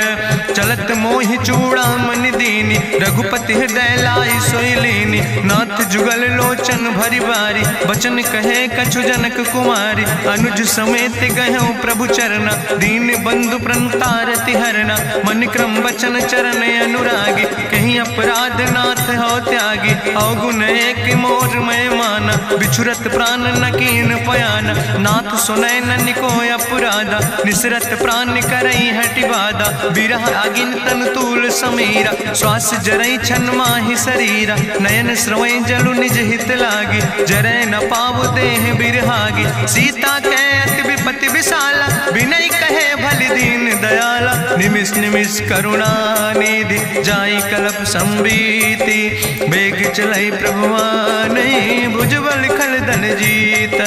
चलत मोहि चूड़ामन दीनी, रघुपति हृदय लाई सोई लीनी। नाथ जुगल लोचन भरि बारी, बचन कहे कछु जनक कुमारी। अनुज समेत गहु प्रभु चरना, दीन बंधु प्रणतारति हरना। मन क्रम बचन चरण अनुरागी, कहीं अपराध नाथ हो त्यागी। अवगुण एक मोर मैं माना, बिछुरत प्राण न कीन पयाना। नाथ सुनय नन को अपराधा, निसरत प्राण करई हटि बाधा। बिरह अगिन तन तूल समीरा, श्वास जरई छन माहि शरीरा। नयन श्रवै जलु निज हित लागी, जरै न पाव देह बिरहागी। सीता के अति विपति विशाला, बिनय कहे भलि दीन दयाला। निमिष निमिष करुणा निधि, जाई कलप संबीति। बेग चलई प्रभुवानी, भुजबल खलदन जीत।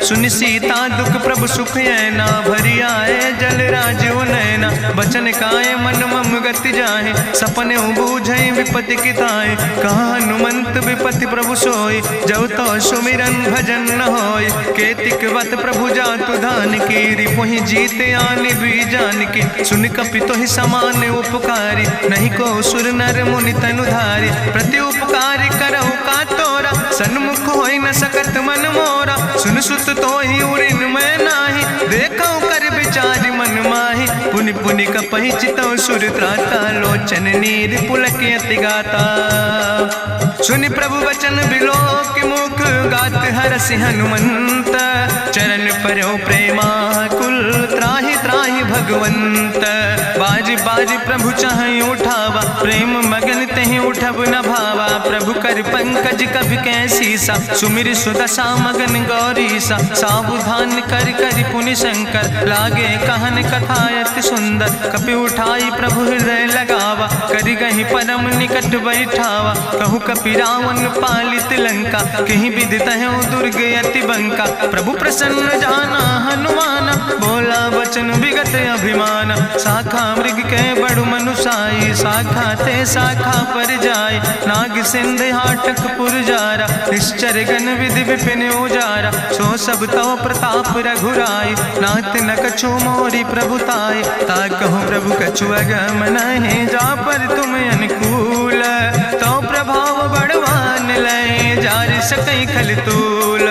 सुनि सीता दुख प्रभु सुख ऐना, भरि आए जल राज नैना। बचन काए मन मम गति जाहे, सपने बूझई विपति किताए। कहा हनुमंत विपति प्रभु सोई, जब तो सुमिरन भजन न होय। केतिक वत प्रभु जातु धान की, रिपुहि जीत आनि भी जान की। सुन कपि तोहि समान उपकारी, नहीं को सुर नर मुनि तनुधारी। प्रति उपकारी करहु का तोरा, सन्मुख होई न सकत मन मोरा। सुन सुत तोहि उरिन मैं नाही, देखौ कर विचारि मन माही। पुनि पुनि कपहि चितौ सुर त्राता, लोचन नीर पुलक अति गाता। सुनि प्रभु वचन बिलोक मुख, गात हरसि हनुमंत। चरण पर्यो प्रेमाकुल, त्राहि त्राहि भगवंत। बाज बाज प्रभु चाहि उठावा, प्रेम मगन तेहि उठब न भावा। प्रभु कर पंकज कभी कैसीसा, सुमिर सुदशा मगन गौरीसा। सावधान कर कर पुनि शंकर, लागे कहन कथा अति सुंदर। कपि उठाई प्रभु हृदय लगावा, करि गहि परम निकट बैठावा। कहु कपि रावण पालित लंका, कहीं विधि तहु दुर्ग अति बंका। प्रभु प्रसन्न जाना हनुमाना, बोला वचन विगत अभिमान। शाखा मृग के बड़ु मनुसाई, शाखा ते शाखा पर जाय। नाग सिंध हाटक पुरजारा, निश्चर गण विधि विपिन उजारा। सो सब तव प्रताप रघुराई, नाथ न कछु मोरी प्रभुताई। ताकहु प्रभु कछु अगम नहीं, जा पर तुम अनुकूल। तो प्रभाव बड़वान लय, जार सकई खल तूल।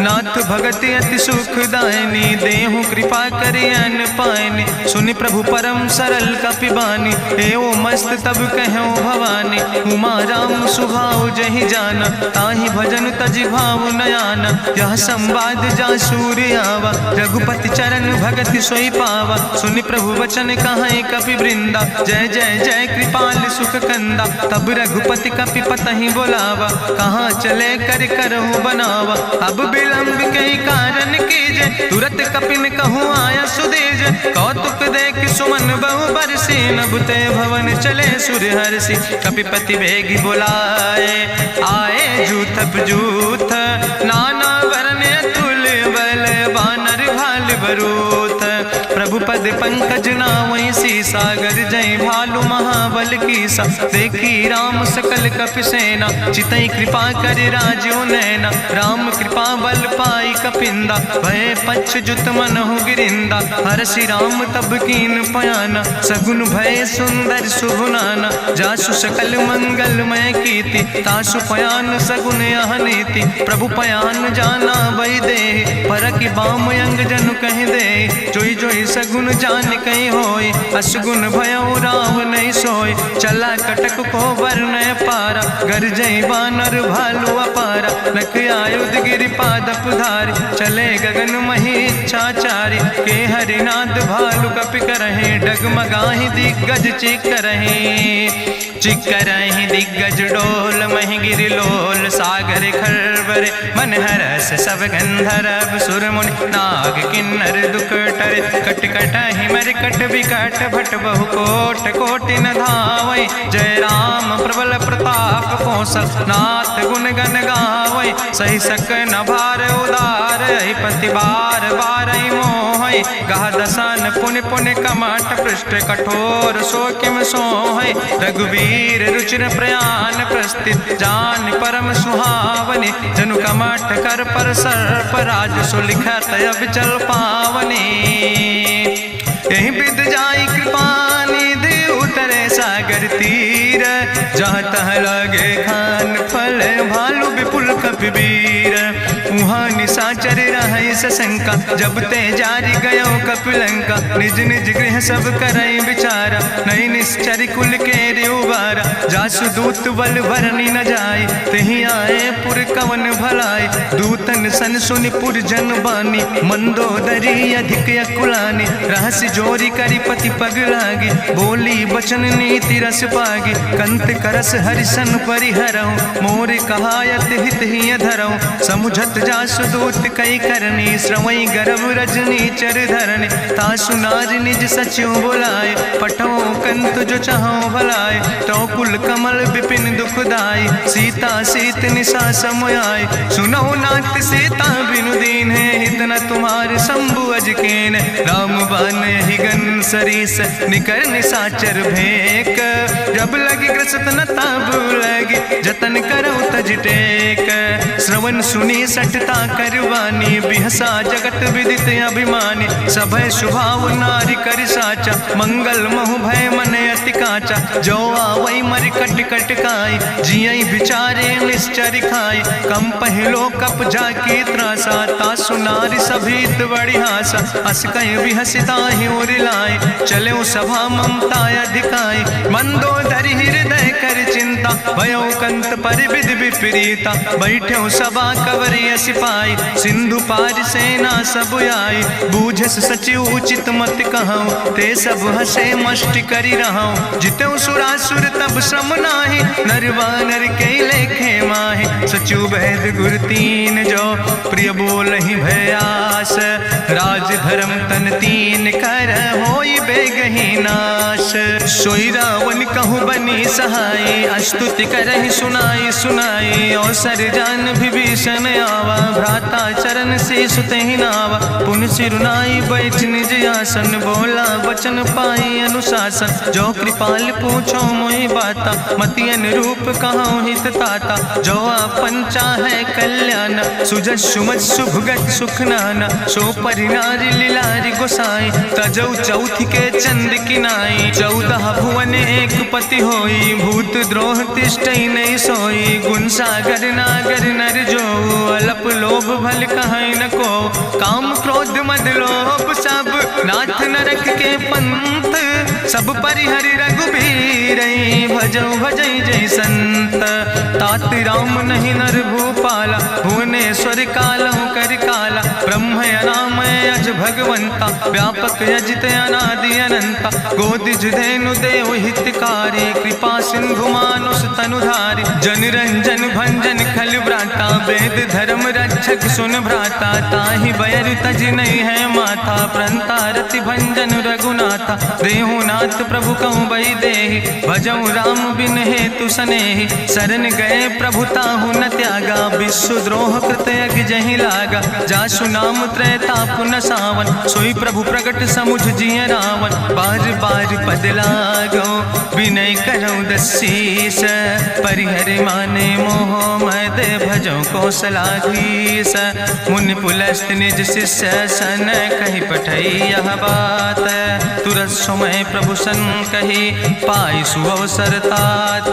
नाथ भगति अति सुखदायनी, देहु कृपा करि अन पायनी। सुनि प्रभु परम सरल कपिबानी, एओ मस्त तब कहूँ भवानी। उमा राम सुभाव जहि जाना, ताहि भजन तजि भाव नयाना। यह संवाद जा सूर्य आवा, रघुपति चरण भगति सोई पावा। सुनि प्रभु वचन कहाई कपि वृंदा, जय जय जय कृपाल सुख कंदा। तब रघुपति कपि पतहि बोलावा, कहाँ चले कर करहु बनावा। अब विलंब कई कारण कीजे, तुरत कपिन कहूँ आया सुदेज। कौतुक देख सुमन बहु बरसी, नभते भवन चले सुर हर्षि। कपिपति बेगी बुलाए, आए जूथप जूथ, नाना वर्ण अतुल अवरोध। प्रभु पद पंकज नावै सागर जय भालु महाबल कीसा। देखी राम सकल कपि सेना चितई कृपा कर राजो नैना। राम कृपा बल पाई कपिंदा भय पक्ष जुत मनहु गिरिंदा। हरषि राम तब कीन पयाना सगुन भय सुंदर शुभ नाना। जासु सकल मंगलमय कीर्ति तासु पयान सगुन यह नीति। प्रभु पयान जाना वही दे परकि बाम अंग जनु कहि दे। जोई जोई सगुन जान कहीं होय असगुन भयो राव नहीं सोय। चला कटक को वर्ण पारा घर जय बानर भालू अपारा। नख आयुध गिरि पादप धारी चले गगन मही इच्छाचारी। के हरिनाद भालू कपि करहि डगमगाहि दिग्गज चिकरहि दिग्गज डोल महि गिरि लोल। सागर खरबर मन हरस सब गंधर्व सुर मुनि नाग किन्नर दुख टरे। कट कटहि मरकट विकट भट बहु कोट कोटि न धावै। जय राम प्रबल प्रताप कौशल नाथ गुण गण गावै। सही सक न भार उदार पति बार बार मोहै। गह दसन पुनि पुनि कमठ पृष्ठ कठोर सो किम सोहै। रघुवीर रुचिर प्रयाण प्रस्थित जान परम सुहावनी। जनु कमठ कर पर सर्प राज सुलिखत अविचल पावनी। यही विद जाई कृपा निधि उतरे सागर तीर। जहाँ तह लगे खान फल भालू विपुल कपिवीर। उहाँ निशाचर रहै सशंका जब ते जारी गयो कपिलंका। निज निज गृह सब करई विचारा नहीं निश्चर कुल के उबारा। जासु दूत बल भरनी न जाय तेहि आए पुर कवन भलाई। दूतन सन सुनि पुर जन बानी मंदोदरी अधिक अकुलानी। रहस्य जोरी करी पति पग लागी बोली बचन नीति रस पागी। कंत करस हरिसन परिहरऊँ मोर कहायत हित ही धरऊँ। समुझत जासु दूत कई करनी श्रवई गर्भ रजनी चर धरनी। तासु नार निज सचिव बुलाए पठो कंत जो चाहो भलाए। तो कुल कमल विपिन दुखदाई सीता सीत निशा समयाय। सुनो नाथ सीता बिनु दीन है हित न तुम्हार शंभु अजकेन। राम बान ही गन सरीस निकर निशाचर भेक। जब लगी ग्रसत न ताब लगी जतन करो तज टेक। श्रवण सुनी सठता करवानी बिहसा जगत विदित अभिमानी। सभय शुभाव नारी कर साचा मंगल महु भय मन अति काचा। जो आवै मर कट कट खाई जियई बिचारे निश्चर खाई। कम पहलो कप जाकी त्रासा तासु नारी सभीत बड़ी हासा। अस कहीं बिहसिता ही उरिलाए चले सभा ममता अधिकाई। मंदोदरी हृदय कर चिंता भयो कंत पर विधि विपरीता। बैठो सभा कवरिय सिपाही सिंधु पार सेना सब आई। बूझस सचिव उचित मत कहूँ ते सब हसे मष्टि करी रहूँ। जितऊ सुरासुर तब श्रम नाही नरवानर के लेखे माहे। सचिव वैद गुर तीन जो प्रिय बोल ही भयास। राज धर्म तन तीन कर होई बेगही नाश। सोई रावण कहूँ बनी सहाय अस्तुति करहि सुनाई सुनाई। अवसर जान विभीषण आवा भ्राता चरण से सुतहि नावा। पुन सिरुनाई बैठ निज आसन बोला वचन पाई अनुशासन। जो कृपाल पूछो मोहि बाता मति अनुरूप कहूँ हित ताता। जो आपन चाहे कल्याण सुजस सुमत सुभगत सुख नाना। सो परिनारी लीलारी गोसाई तजौ चौथ के चंद किनाई। 14 भुवन एक पति होई भूत द्रोह तिष्ठई नहीं सोई। गुण सागर नागर नर जो अलप लोभ भल कहीं न को। काम क्रोध मद लोभ सब नाथ नरक के पंथ। सब परिहरि रघुबीर भजौ भजई जय संत। तात राम नहीं नर भूपाला भुवनेश्वर कालहु कर काला। ब्रह्म अनाम अज भगवंता व्यापक अजित अनादि अनंता। गोदिज धेनु देव हितकारी कृपा सिंधु मानुष तनुधारी। जन रंजन भंजन खल व्राता वेद धर्म रक्षक सुन भ्राता। ताहि बयर तज नहीं है माथा प्रंता रति भंजन रघुनाथा। देहु ना नाथ प्रभु कहूँ बही देहि, भजऊँ राम बिन हेतु सनेहि। शरण गए प्रभु ताहु न त्यागा, विश्वद्रोह कृत यज्ञ जहि लागा। जासु नाम त्रैताप न सावन, सोई प्रभु प्रगट समुझ जिय रावण। बार बार पद लागो विनय करऊँ दसीस, परिहर माने मोह मद भजऊँ कौशलाधीश। मुनि पुलस्त निज शिष्य सन, कही पठई यह बात। तुरत समय प्रभु सन कही, पाई सुअवसर तात।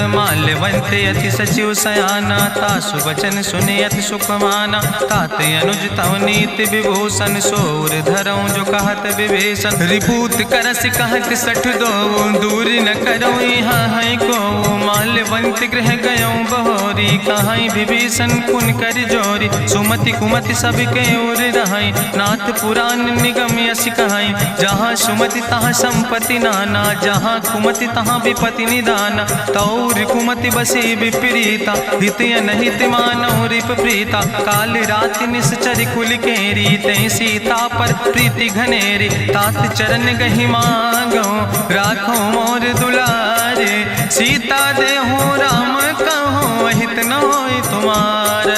माल्यवंत अति सचिव सयाना, तासु वचन सुनि अति सुख माना। तात अनुज तव नीति विभूषण, सोर धरऊँ जो कहत विभीषण। रिपूत करस कहत सठ दो, दूर न करऊँ यहाँ है को। माल्यवंत गृह गयऊँ बहोरी, कहाई विभीषण पुन कर जोरी। सुमति कुमति सबके ओर रहाई, नाथ पुराण निगम यश कहाई। जहाँ सुमति तहाँ संपत्ति नाना, जहाँ कुमति तहाँ विपत्ति निदाना। तौर कुमति बसी विपरीता, हित अनहित मानव रिप प्रीता। काल रात निश्चर कुल केरी, तै सीता पर प्रीति घनेरी। तात चरण गहि मांगो, राखो मोर दुलारे। सीता देहो राम कहो, अहित न होय तुम्हार।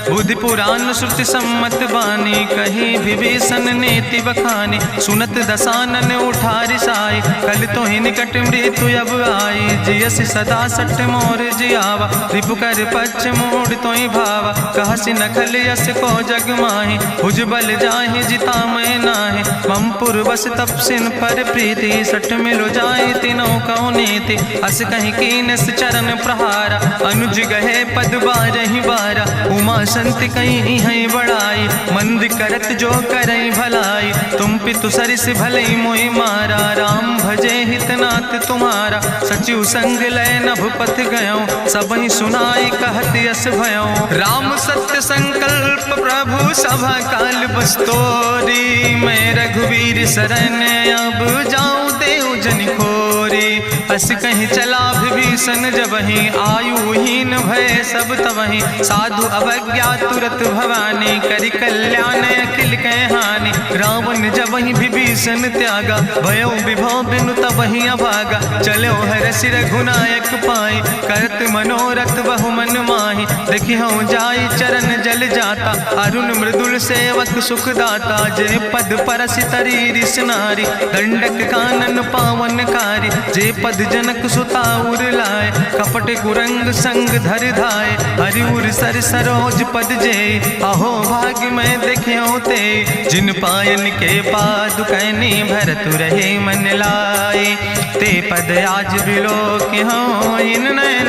बुद्धि पुराण श्रुति सम्मत बानी, कही विभीषण नीति बखानी। सुनत दसानन उठारि साई, कल तो ही निकट मृत्यु अब आई। जियसि सदा सट मोर जियावा, रिपु कर पक्ष मोड़ तो ही भावा। कहसि नखल यस को जग माहि, भुज बल जाहि जिता मैं नाहि। मम पुरबस तपसिन पर प्रीति, सठ मिलो जाय तिनों कौ नीति। अस कहीं कीनस चरण प्रहारा, अनुज गहे पद बारहि बारा। उमा संत कहीं है बड़ाई, मंद करत जो करई भलाई। तुम पितु सरिस भलई मोहि मारा, राम भजे हितनाथ तुम्हारा। सचिव संग लय नभ पथ गयो, सबहि सुनाई कहत यस भयो। राम सत्य संकल्प प्रभु सभा काल बस्तोरी। मैं रघुवीर शरण अब जाऊँ देव जन खोरी। अस कहीं चला विभीषण जबहि, आयुहीन भय सब तबहि। साधु अवज्ञा तुरत भवानी, करि कल्याण अखिल कै हानि। रावण जबहि विभीषण त्यागा, भयो विभव बिनु तबहि अभागा। चलो हरष रघुनायक पाई, करत मनोरथ बहु मन माहि। देखिहु जाई चरण जल जाता, अरुण मृदुल सेवक सुख दाता। जे पद परसि तरी रिस नारी, दंडक कानन पावन कारी। जे पद जनक सुता उर लाए, कपट कुरंग संग धर धाय। हरिउर सर सरोज पद जे, अहो भाग्य मैं देखियो ते। जिन पायन के पादुकैनी, भरत रहे मन लाए। ते पद आज बिलोकि हों, इन नयन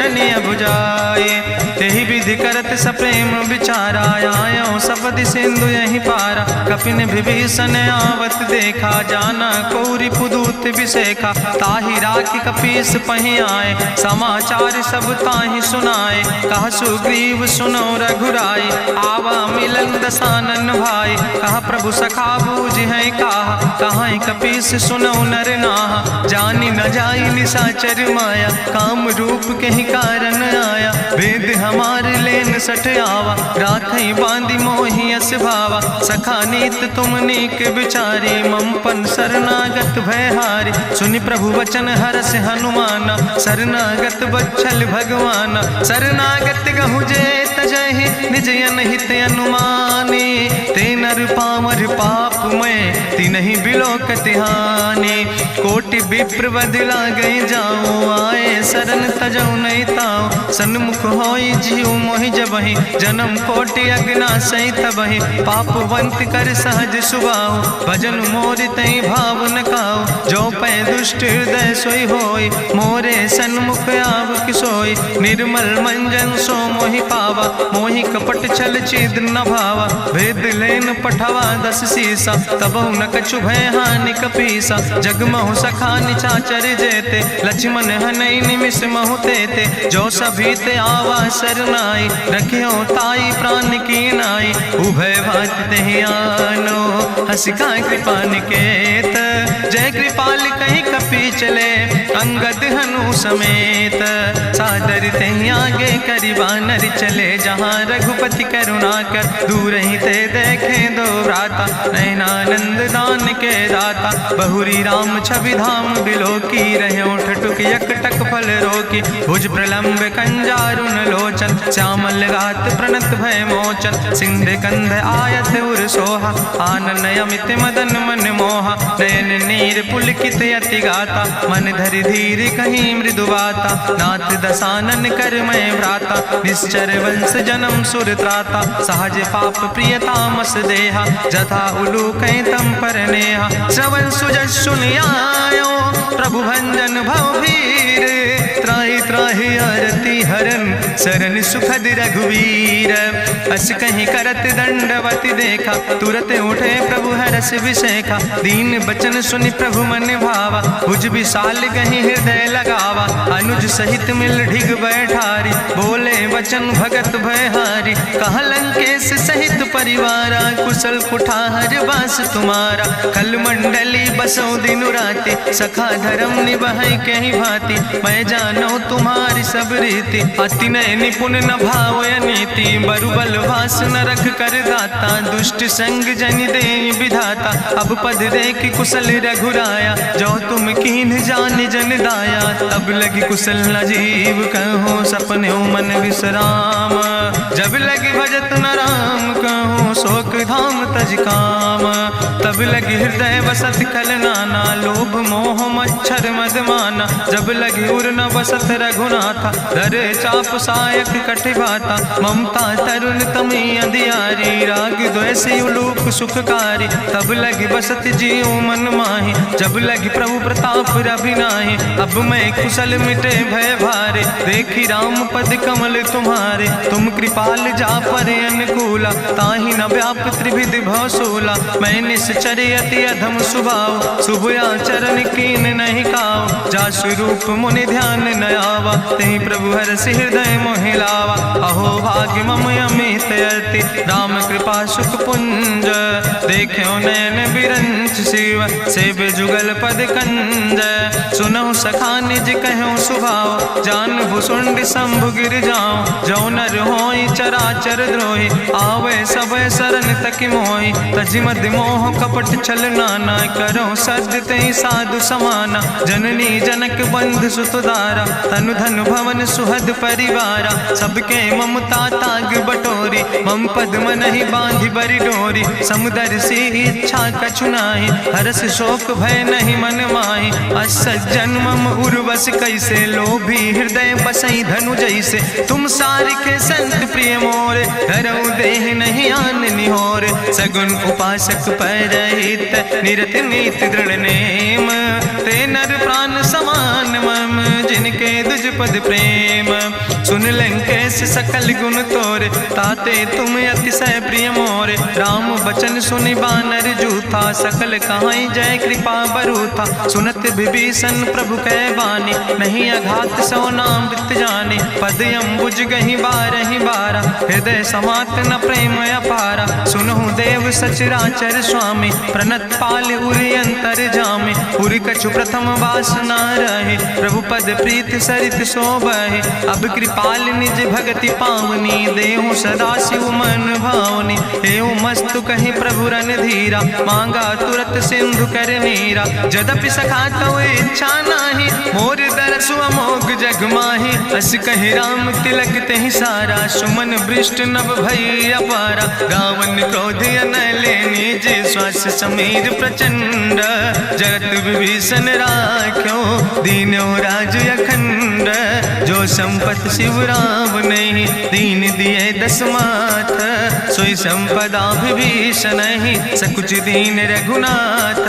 बुझाए। तेहि विधि करत सप्रेम विचारा, आयो सपदि सिंधु यही पारा। कपिन विभीषण आवत देखा, जाना कौरि पुदूत विसेखा। ताहि राखि कपीस पहि आए, समाचार सब ताहि सुनाए। कहा सुग्रीव सुनो रघुराई, आवा मिलन दसानन भाई। कहा प्रभु सखा बूझ है कहा, कहाँ कपीस सुनो नर नाहा। जानी न जाई निशाचर माया, काम रूप के ही कारण आया। वेद हमार लेन सठ आवा, राखई बांधी मोहि अस भावा। सखा नीत तुम नीक विचारी, मम पन शरणागत भयहारी। सुनि प्रभु वचन हरस हनुमाना, शरणागत बच्छल भगवाना। शरणागत गहु जे तजहि, निज अनहित अनुमानी। ते नर पामर पाप में, तिनहि बिलोकति हानि। कोटि विप्र बदला गई जाऊँ, आए शरण तजऊ नहीं ताऊँ। सन्मुख होई जीव मोहि जबहि, जन्म कोटि अग्ना सही तबहि। पापवंत कर सहज सुभाऊ, भजन मोर तई भाव न काऊ। जो पै दुष्ट हृदय सोई होई, मोरे सन्मुख आव किसोई। निर्मल मंजन सो मोहि पावा, मोहि कपट छल छिद्र न भावा। वेद लेन पठवा दस सीसा, तबहु न कछु भय हानि कपीसा। जगमहु सखा निचाचर जेते, लक्ष्मण हनई निमिष महु तेते। जो सभी ते आवा सरनाई, रखियो ताई प्राण की नाई। उभय भात तेहि आनो, हसिका कृपा निकेत। जय कृपाल कहीं कपी चले, अंग अंगद हनु समेत। सादर ते आगे करी बानर चले, जहाँ रघुपति करुणा कर दूर ही ते देखे दो भ्राता। नयनानंद दान के दाता, बहुरी राम छवि धाम बिलोकी। रहे उठ टुक यकटक फल रोकी, भुज प्रलंब कंजारुन लोचन। श्यामल गात प्रणत भय मोचन, सिंध कंध आयत उर सोहा। आनन अमित मदन मन मोहा, नयन नीर पुलकित अति गाता। मन धरि धीर कहीं मृदु बाता, नाथ दसानन कर मैं भ्राता। निश्चर वंश जन्म सुर त्राता, सहज पाप प्रिय तामस देहा। जथा उलूक तम पर नेहा, श्रवण सुजस सुनियायो। प्रभु भंजन भव भीर, त्राहि त्राहि आरती हरन। शरण सुखद रघुवीर, अस कहीं करत दंडवत देखा। तुरत उठे प्रभु हरस विषेखा, दीन बचन सुनि प्रभु मन भावा। भुज विशाल कहीं हृदय लगावा, अनुज सहित मिल ढिग बैठारी। बोले वचन भगत भयहारी, कहा लंकेश सहित परिवारा। कुशल कुठार बास तुम्हारा, कल मंडली बसो दिनु राति। सखा धर्म निभाई कहीं भांति, मैं जानो तुम्हारी सब रीति। अति नय निपुण न भाव नीति, बरुबल भास न रख कर दाता। दुष्ट संग जन दे विधाता, अब पद देख कुशल रघुराया। जो तुम कीन जान जन दाया, तब लगी कुशल न जीव कहो। सपने मन विश्राम, जब लगी भजत न राम कहो। शोक धाम तज काम, तब लगी हृदय बसत कल नाना। लोभ मोह मच्छर मदमाना, जब लगी उर न बसत रघुनाथा। धरे चाप सायक कटिभाता, ममता तरुण तमी अंधियारी। राग द्वेष उलूक सुखकारी, तब लगी बसत जीव मन माही। जब लगी प्रभु प्रताप रवि नाही, अब मैं कुशल मिटे भय भारे। देखी राम पद कमल तुम्हारे, तुम कृपाल जा पर अनुकूला। ताहि न व्याप त्रिविध भवसूला, मैं निश्चर अति अधम स्वभाव। शुभ आचरण कीन नहीं काव, जा स्वरूप मुनि ध्यान न आवा। तेहि प्रभु हरष हृदय मोहि लावा। अहो भाग्य मम अमित अति, राम कृपा सुख पुंज। देख्यो नयन बिरंच शिव, सेव जुगल पद कंज। सुनहु सखा निज कहूँ सुभाव, जान भुसुंड शंभु गिर जाऊं। जो नर होई चराचर द्रोही, आवे सब शरण तक मोहि। तजि मद मोह कपट छल नाना, करो सद्य तेहि साधु समाना। जननी जनक बंधु सुतदारा, तनु धन भवन सुहद परिवारा। सबके ममता ताग बटोरी, मम पद मनहि बांधि बरि डोरी। समुदर सी इच्छा कछु नाही, हरस शोक भय नहीं मन माही। असज्जन मम उर्वश कैसे, लोभी हृदय बसई धनु जैसे। तुम सारिखे संत प्रिय मोरे, धरऊ देह नहीं आन निहोर। सगुन उपासक परहित, निरत नीत दृढ़ नेम। ते नर प्राण समान मम, जिनके दुज पद प्रेम। सुन लंकेश सकल गुण तोरे, ताते तुम अतिशय प्रिय मोरे। राम बचन सुनि बानर जूथा, सकल कहाई जय कृपा बरूथा। सुनत विभीषण प्रभु कै बानी, नहीं अघात सो नाम मृत जानी। पद अम्बुज गहि बारहि बारा, हृदय समात न प्रेम अपारा। सुनहु देव सचराचर स्वामी, प्रणत पाल उरि अंतर जामी। उरि कछु प्रथम वासना रहे, प्रभु पद प्रीत सरित शोभहि। अब कृपाल निज भगति पावनी, देहु सदा शिव मन भावनी। एवं मस्तु कहि प्रभु रन धीरा, मांगा तुरत सिंधु कर नीरा। जदपि सखा तव इच्छा नाही, मोर दरसु अमोघ जग माही। अस कहि राम तिलक तेहि सारा, सुमन वृष्ट नभ भई अपारा। रावण क्रोध अनले निज, श्वास समीर प्रचंड। जरत विभीषण राख्यो, दीनो राज अखंड। जो संपत शिव राम नहीं, दीन दिए दस माथ। सोई संपदा विभीषण ही, सकुच दीन रघुनाथ।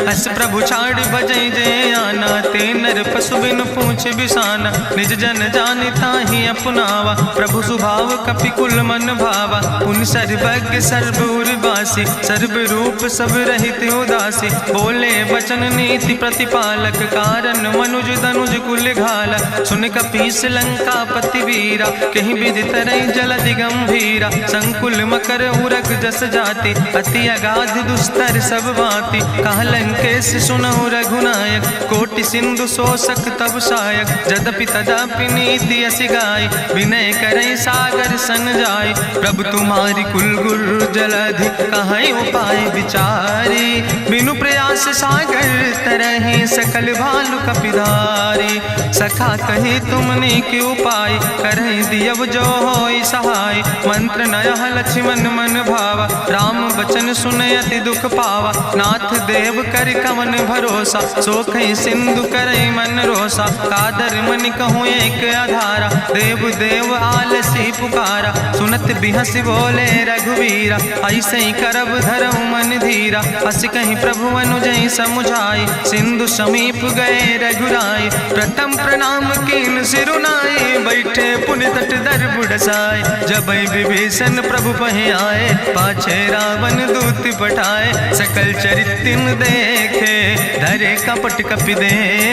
अस प्रभु छाड़ भजै जय आना, ते नर पशु बिन पूछ बिसाना। निज जन जानिता ही अपनावा, प्रभु स्वभाव कपिकुल मन भावा। पुन सर्वज्ञ सर्वउर्वासी, सर्व रूप सब रहित उदासी। बोले वचन नीति प्रतिपालक, कारण मनुज धनुज कुल घाला। सुन कपीस लंका पति वीरा, कहीं विधि तरई जलधि गंभीरा। संकुल मकर उरग जस जाति, अति अगाध दुस्तर सब भांति। कहा लंकेश सुनहु रघुनायक, कोटि कोटि सिंधु शोषक तब सायक, जदपि तदपि नीति असि गाय, विनय करई सागर सन जाय। प्रभु तुम्हारी कुल गुरु जलधि, कहीं उपाय विचारी, बिनु प्रयास सागर तरहि, सकल भालु कपिधारी। सखा कही तुमने के उपाय, करहि दियब जो होई सहाय। मंत्र नयह लक्ष्मण मन भावा, राम बचन सुनय अति दुख पावा। नाथ देव कर कवन भरोसा, सोखई सिंधु करई मन रोसा। कादर मन कहूँ एक आधारा, देव देव आलसी पुकारा। सुनत बिहस बोले रघुवीरा, ऐसे ही करब धरम मन धीरा। हस कहीं प्रभु अनुजय समुझाई, सिंधु समीप गए रघुराई। प्रथम प्रणाम कीन सिरुनाई, बैठे पुन तट दर बुढ़साए। जब विभीषण प्रभु पहि आए, पाछे रावण दूत पठाए। सकल चरितिन देखे, धरे कपट कपि दे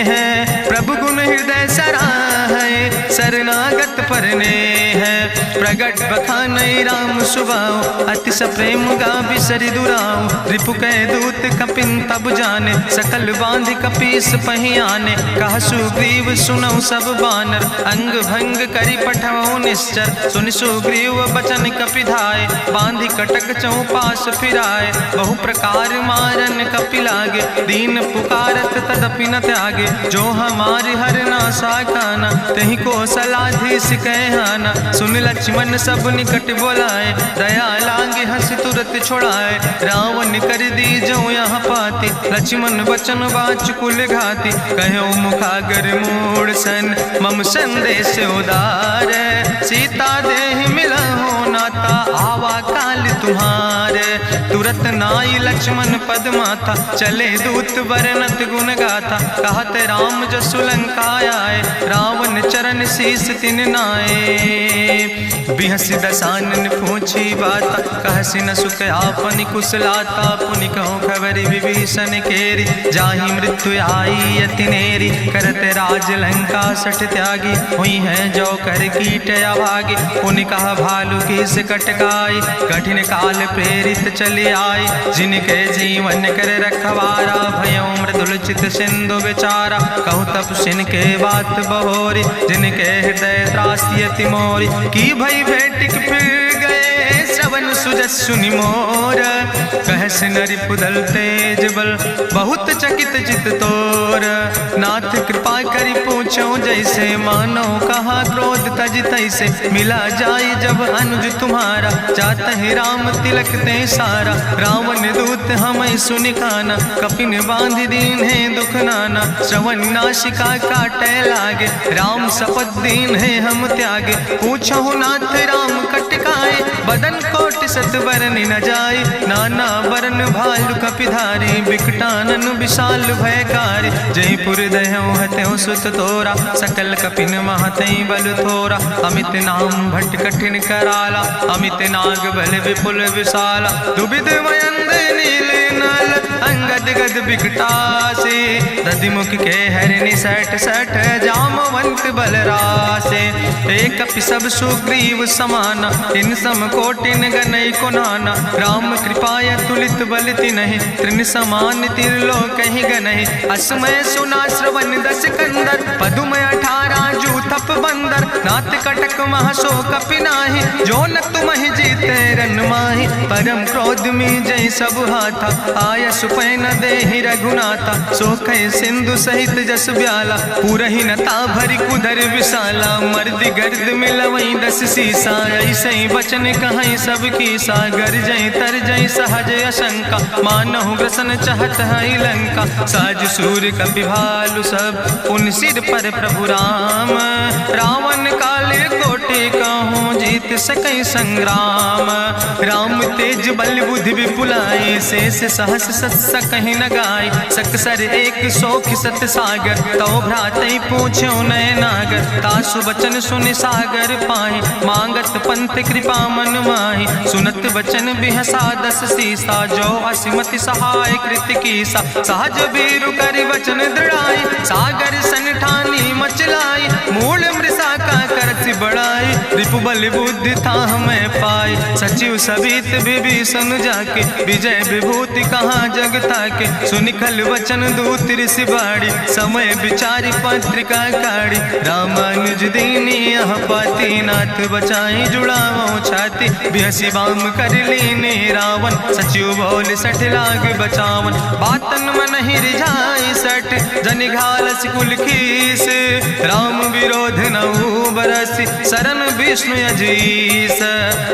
है। प्रभु गुण हृदय सराहै, शरणागत परने है। प्रगट बखानई राम सुभाऊ, अति सप्रेम गावि सरि दुराऊ। रिपु कह दूत कपिन तब जाने, सकल बांधि कपीस पहि आने। कह सुग्रीव सुनऊ सब बानर, अंग भंग करि पठऊ निश्चर। सुनि सुग्रीव बचन कपिधाय, बांधि कटक चौपास फिराए। बहु प्रकार मारन कपि लागे, दीन पुकारत तदपि न त्यागे। जो हमारि हर नासा खाना, तहि को सलाधीस कहना। सुन लक्ष्मण सब निकट बोलाए, दया लागे हंस तुरत छोड़ाए। रावण कर दी जो यहाँ पाती, लक्ष्मण बचन बाच कुल घाती। कहो मुखागर मूड़ सन, मम संदेश उदार। सीता देह मिला हो नाता, आवा काल तुम्हारे। तुरत नाई लक्ष्मण पद माथा, चले दूत बरनत गुण गाथा। कहत राम जसु लंका आए, रावण चरण शीस तिन नाए। बिहस दसानन पूछी बाता, कहसि न सुख आपन कुशलाता। पुनि कहूँ खबर विभीषण केरी, जाहि मृत्यु आई अति नेरी। करत राज लंका सठ त्यागी, हुई है जो कर कीट अभागी। पुनि कहा भालू किस कटकाई, कठिन काल प्रेरित चले आई। जिनके जीवन कर रखवारा, भयो मृदुल चित सिंधु विचारा। कहु तप सिन के बात बहोरी, जिनके हृदय त्रासी अति मोरी। की भई भेटिक फिर गए, श्रवण सुजस सुनि मोर। कहस नरि पुदल तेज बल, बहुत चकित चित तोर। नाथ कृपा करि पूछो जैसे, मानो कहा क्रोध तज तैसे। मिला जाई जब अनुज तुम्हारा, जातहि राम तिलक ते सारा। रावण दूत हमें सुनि काना, कपिन बांधि दीन है दुख नाना। श्रवण नासिका काटे लागे, राम शपथ दीन है हम त्यागे। पूछहु नाथ राम कटकाए, बदन कोट सत बरन न जाए। नाना बरन भालु कपिधारी, बिकटानन विशाल भयकारी। जयपुर दह्यों हत्यों सुत तोरा, सकल कपिन महतई बल थोरा। अमित नाम भट्ट कठिन कराला, अमित नाग बल विपुल विशाला। दुबिध मयंद नील नल, अंगद गद बिकटासे। दधिमुख के हरिणि सठ सठ, जामवंत बलरासे। एक कपि सब सुग्रीव समाना, इन सम कोटिन गनई को नाना। राम कृपाय तुलित बल तिनहि, त्रिन समान तिरलोक ही गनहि। असमय सुना श्रवण दस कंदर, पदुम 18 जू थप बंदर। नाथ कटक महसो कपि नाही, जो न तुमहि जीते रन माही। परम क्रोध में जय सब हाथा, आय सुपै न देहि रघुनाथा। सोखै सिंधु सहित जस ब्याला, पूरहि न ता भरि कुधर विशाला। मर्द गर्द मिलवई 10 सीसा, ऐसे बचन कहई सब कीसा। गरजई तरजई सहज अशंका, मानहु ग्रसन चहत है लंका। साज सूर कपि भालु सब, पुन सिर पर प्रभु राम। रावण काले कोटि कहूँ, जीत सकई संग्राम। राम तेज बल बुद्धि विपुलाई, शेष सहस सत सकहि न गाय। सकसर एक सोख सत सागर, तो भ्रातई पूछो नय नागर। तासु बचन सुनि सागर पाहि, मांगत पंथ कृपा मन माहि। सुनत बचन बिहसा 10 सीसा, जो असिमति सहाय कृत कीसा। सहज बीरु करि वचन दृढ़ाई, सागर सन ठानी मचलाई। मूल मृषा का करसि बढ़ाई, रिपु बल बुद्धि था हमें पाए, सचिव सबित विभीषण जाके, विजय विभूति कहाँ जग ताके, सुनिखल वचन दूत ऋषि बाड़ी, समय विचारी पत्रिका काढ़ी, रामानुज दीनी यह पाती, नाथ बचाई जुड़ावो छाती, बिहसी बाम कर लीने रावण, सचिव बोल 60 लाख बचावन, बातन मन ही रिझाई 60 जन घालस कुल खीस, राम विरोध नऊ बरसी, शरण विष्णु अजीस,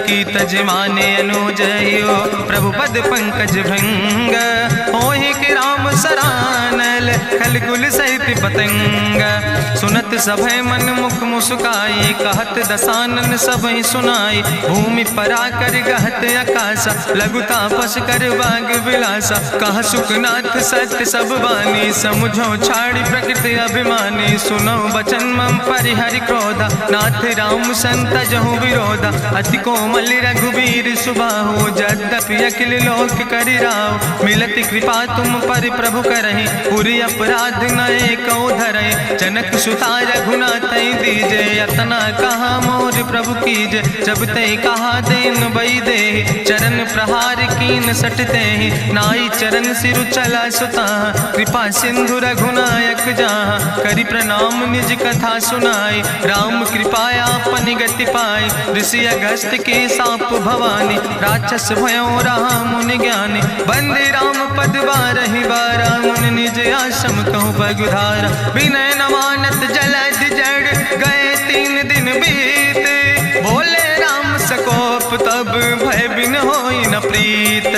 की तज माने अनुजयो, प्रभु पद पंकज भृंग, होहि के राम सरानल, खल कुल सहित पतंग, सुनत सभय मन मुख मुस्काई, कहत दसानन सबहि सुनाई, भूमि परा कर गहत आकाशा, लघु तापस कर बाग विलासा, कहा सुखनाथ सत्य सब बानी, समुझो छाड़ी प्रकृति अभिमानी, सुनो बचन मम परिहरि क्रोधा, नाथ राम संत जहु विरोधा, अति कोमल रघुबीर सुबाहु, यद्यपि अखिल लोक करि राव, मिलति कृपा तुम पर प्रभु करहि, पुरि अपराध नए कौ धरहि, जनक सुता रघुनाथ दीजे, यतना कहा मोर प्रभु कीजे, जब ते कहा देन बई दे, चरण प्रहार कीन सटते, नाई चरण सिरु चला सुता, कृपा सिंधु रघुनायक जहाँ, करि प्रणाम निज कथा सुनाई, राम कृपाया अपन गति पाई, ऋषि अगस्त के साप भवानी, राक्षस भयो रहा मुनि ज्ञानी, बंदे राम पद बारहि बारा, मुनि निज आश्रम कहूँ पगुधारा, विनय न मानत जलद जड़ गए 3 दिन बीते, बोले राम सकोप तब भय बिन होई न प्रीत,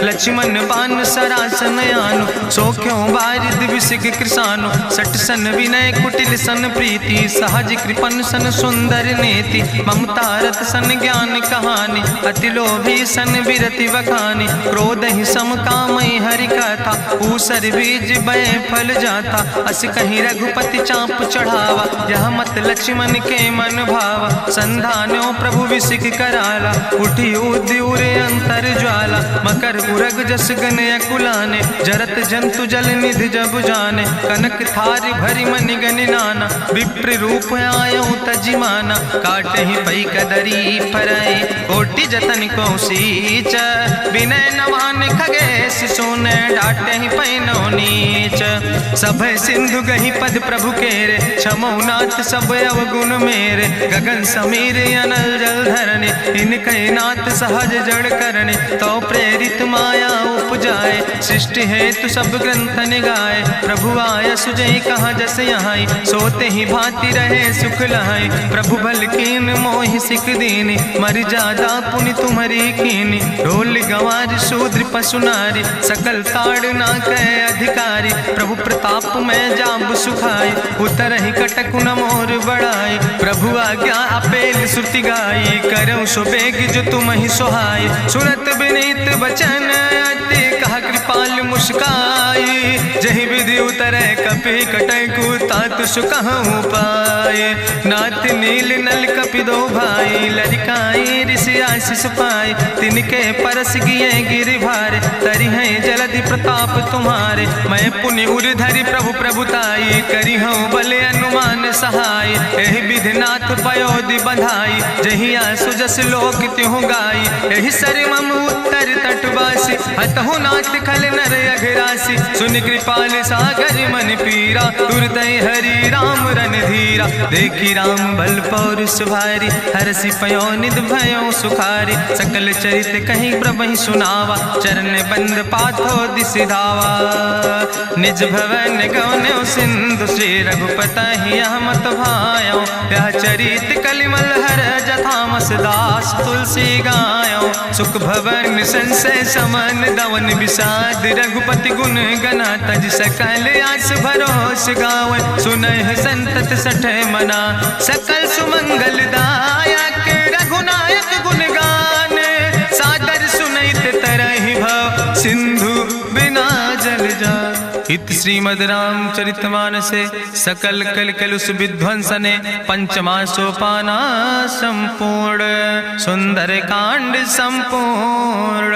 लक्ष्मण बान सरासन आनु, सो क्यों बारिद विसिक कृसानु, सट सन विनय कुटिल सन प्रीति, सहज कृपन सन सुंदर नेति, ममता रत सन ज्ञान कहानी, अति लोभी सन विरति वखानी, क्रोध ही सम कामई हरि कथा, ऊसर बीज बय फल जाता, अस कहीं रघुपति चाप चढ़ावा, यह मत लक्ष्मण के मन भावा, संधान्यो प्रभु विसिक कराला, उठी उद्यूरे अंतर ज्वाला, मकर उरग जस गन अकुलाने, जरत जंतु जल निधि जब जाने, कनक थारी भरी मनि गनि नाना, विप्र रूप आयो तजिमाना, काटे ही पई कदरी फरई, कोटि जतन को सींच, विनय नवान खगेश सोने, डाटे ही पैनो नीच, सभय सिंधु गही पद प्रभु केरे, क्षमो नाथ सब अवगुण मेरे, गगन समीर अनल जल धरने, इनके नाथ सहज जड़ करने, तो प्रेरित माया उपजाए, सृष्टि हेतु सब ग्रंथ निगाए, प्रभु आय सुजय कहाँ जस यहाँ, सोते ही भांति रहे सुख लहाई, प्रभु भल कीन मोहि सिख दीनी, मर जादा पुनि तुम्हारी कीनी, ढोल गंवार शूद्र पशु नारी, सकल ताड़ ना कह अधिकारी, प्रभु प्रताप में जाब सुखाई, उतर ही कटक न मोर बढ़ाई, प्रभु आज्ञा अपेल श्रुति गाई, करऊँ सुबेग जो तुम ही सोहाई, सुनत विनीत वचन अति कहा कृपाल मुस्काई, जही विधि उतरे कपि कटकु तात सुकहूँ पाए, नाथ नील नल कपि दो भाई, लरिकाई ऋषि आशीष पाए, तिनके परस गिए गिरि भारे, तरि हैं जलधि प्रताप तुम्हारे, मैं पुण्य उर धरि प्रभु प्रभुताई, करी हूँ बले अनुमान सहाय, एहि विधिनाथ पयोधि बधाई, जहिया सुजस लोक त्यों गाई, एहि सर मम उत्तर तटवासी, हतहु नाथ खल नर अघरासी, सुन कृपाल सागर मन पीरा, तुरत हरि राम रणधीरा, देखी राम बल पौरुष भारी, हरसि पयो निध भयो सुखारी, सकल चरित कहीं प्रभु सुनावा, चरण बंद पाथो दिस धावा, निज भवन गौन्यो सिंधु, श्री रघुपति यह मत भायो, यह चरित कलिमल हर जथामस दास तुलसी गायो, सुख भवन संशय समन दवन विषाद, रघुपति गुण गना तज सकल आस भरोस गावन, सुनह संतत सठ मना, सकल सुमंगल दायक रघुनायक गुण गान, सादर सुनैत तरहि भव सिंधु बिना जल जा, इत श्रीमद् रामचरितमानसे सकल कल कलुष विध्वंसने, पंचमा सोपाना संपूर्ण, सुंदर कांड संपूर्ण।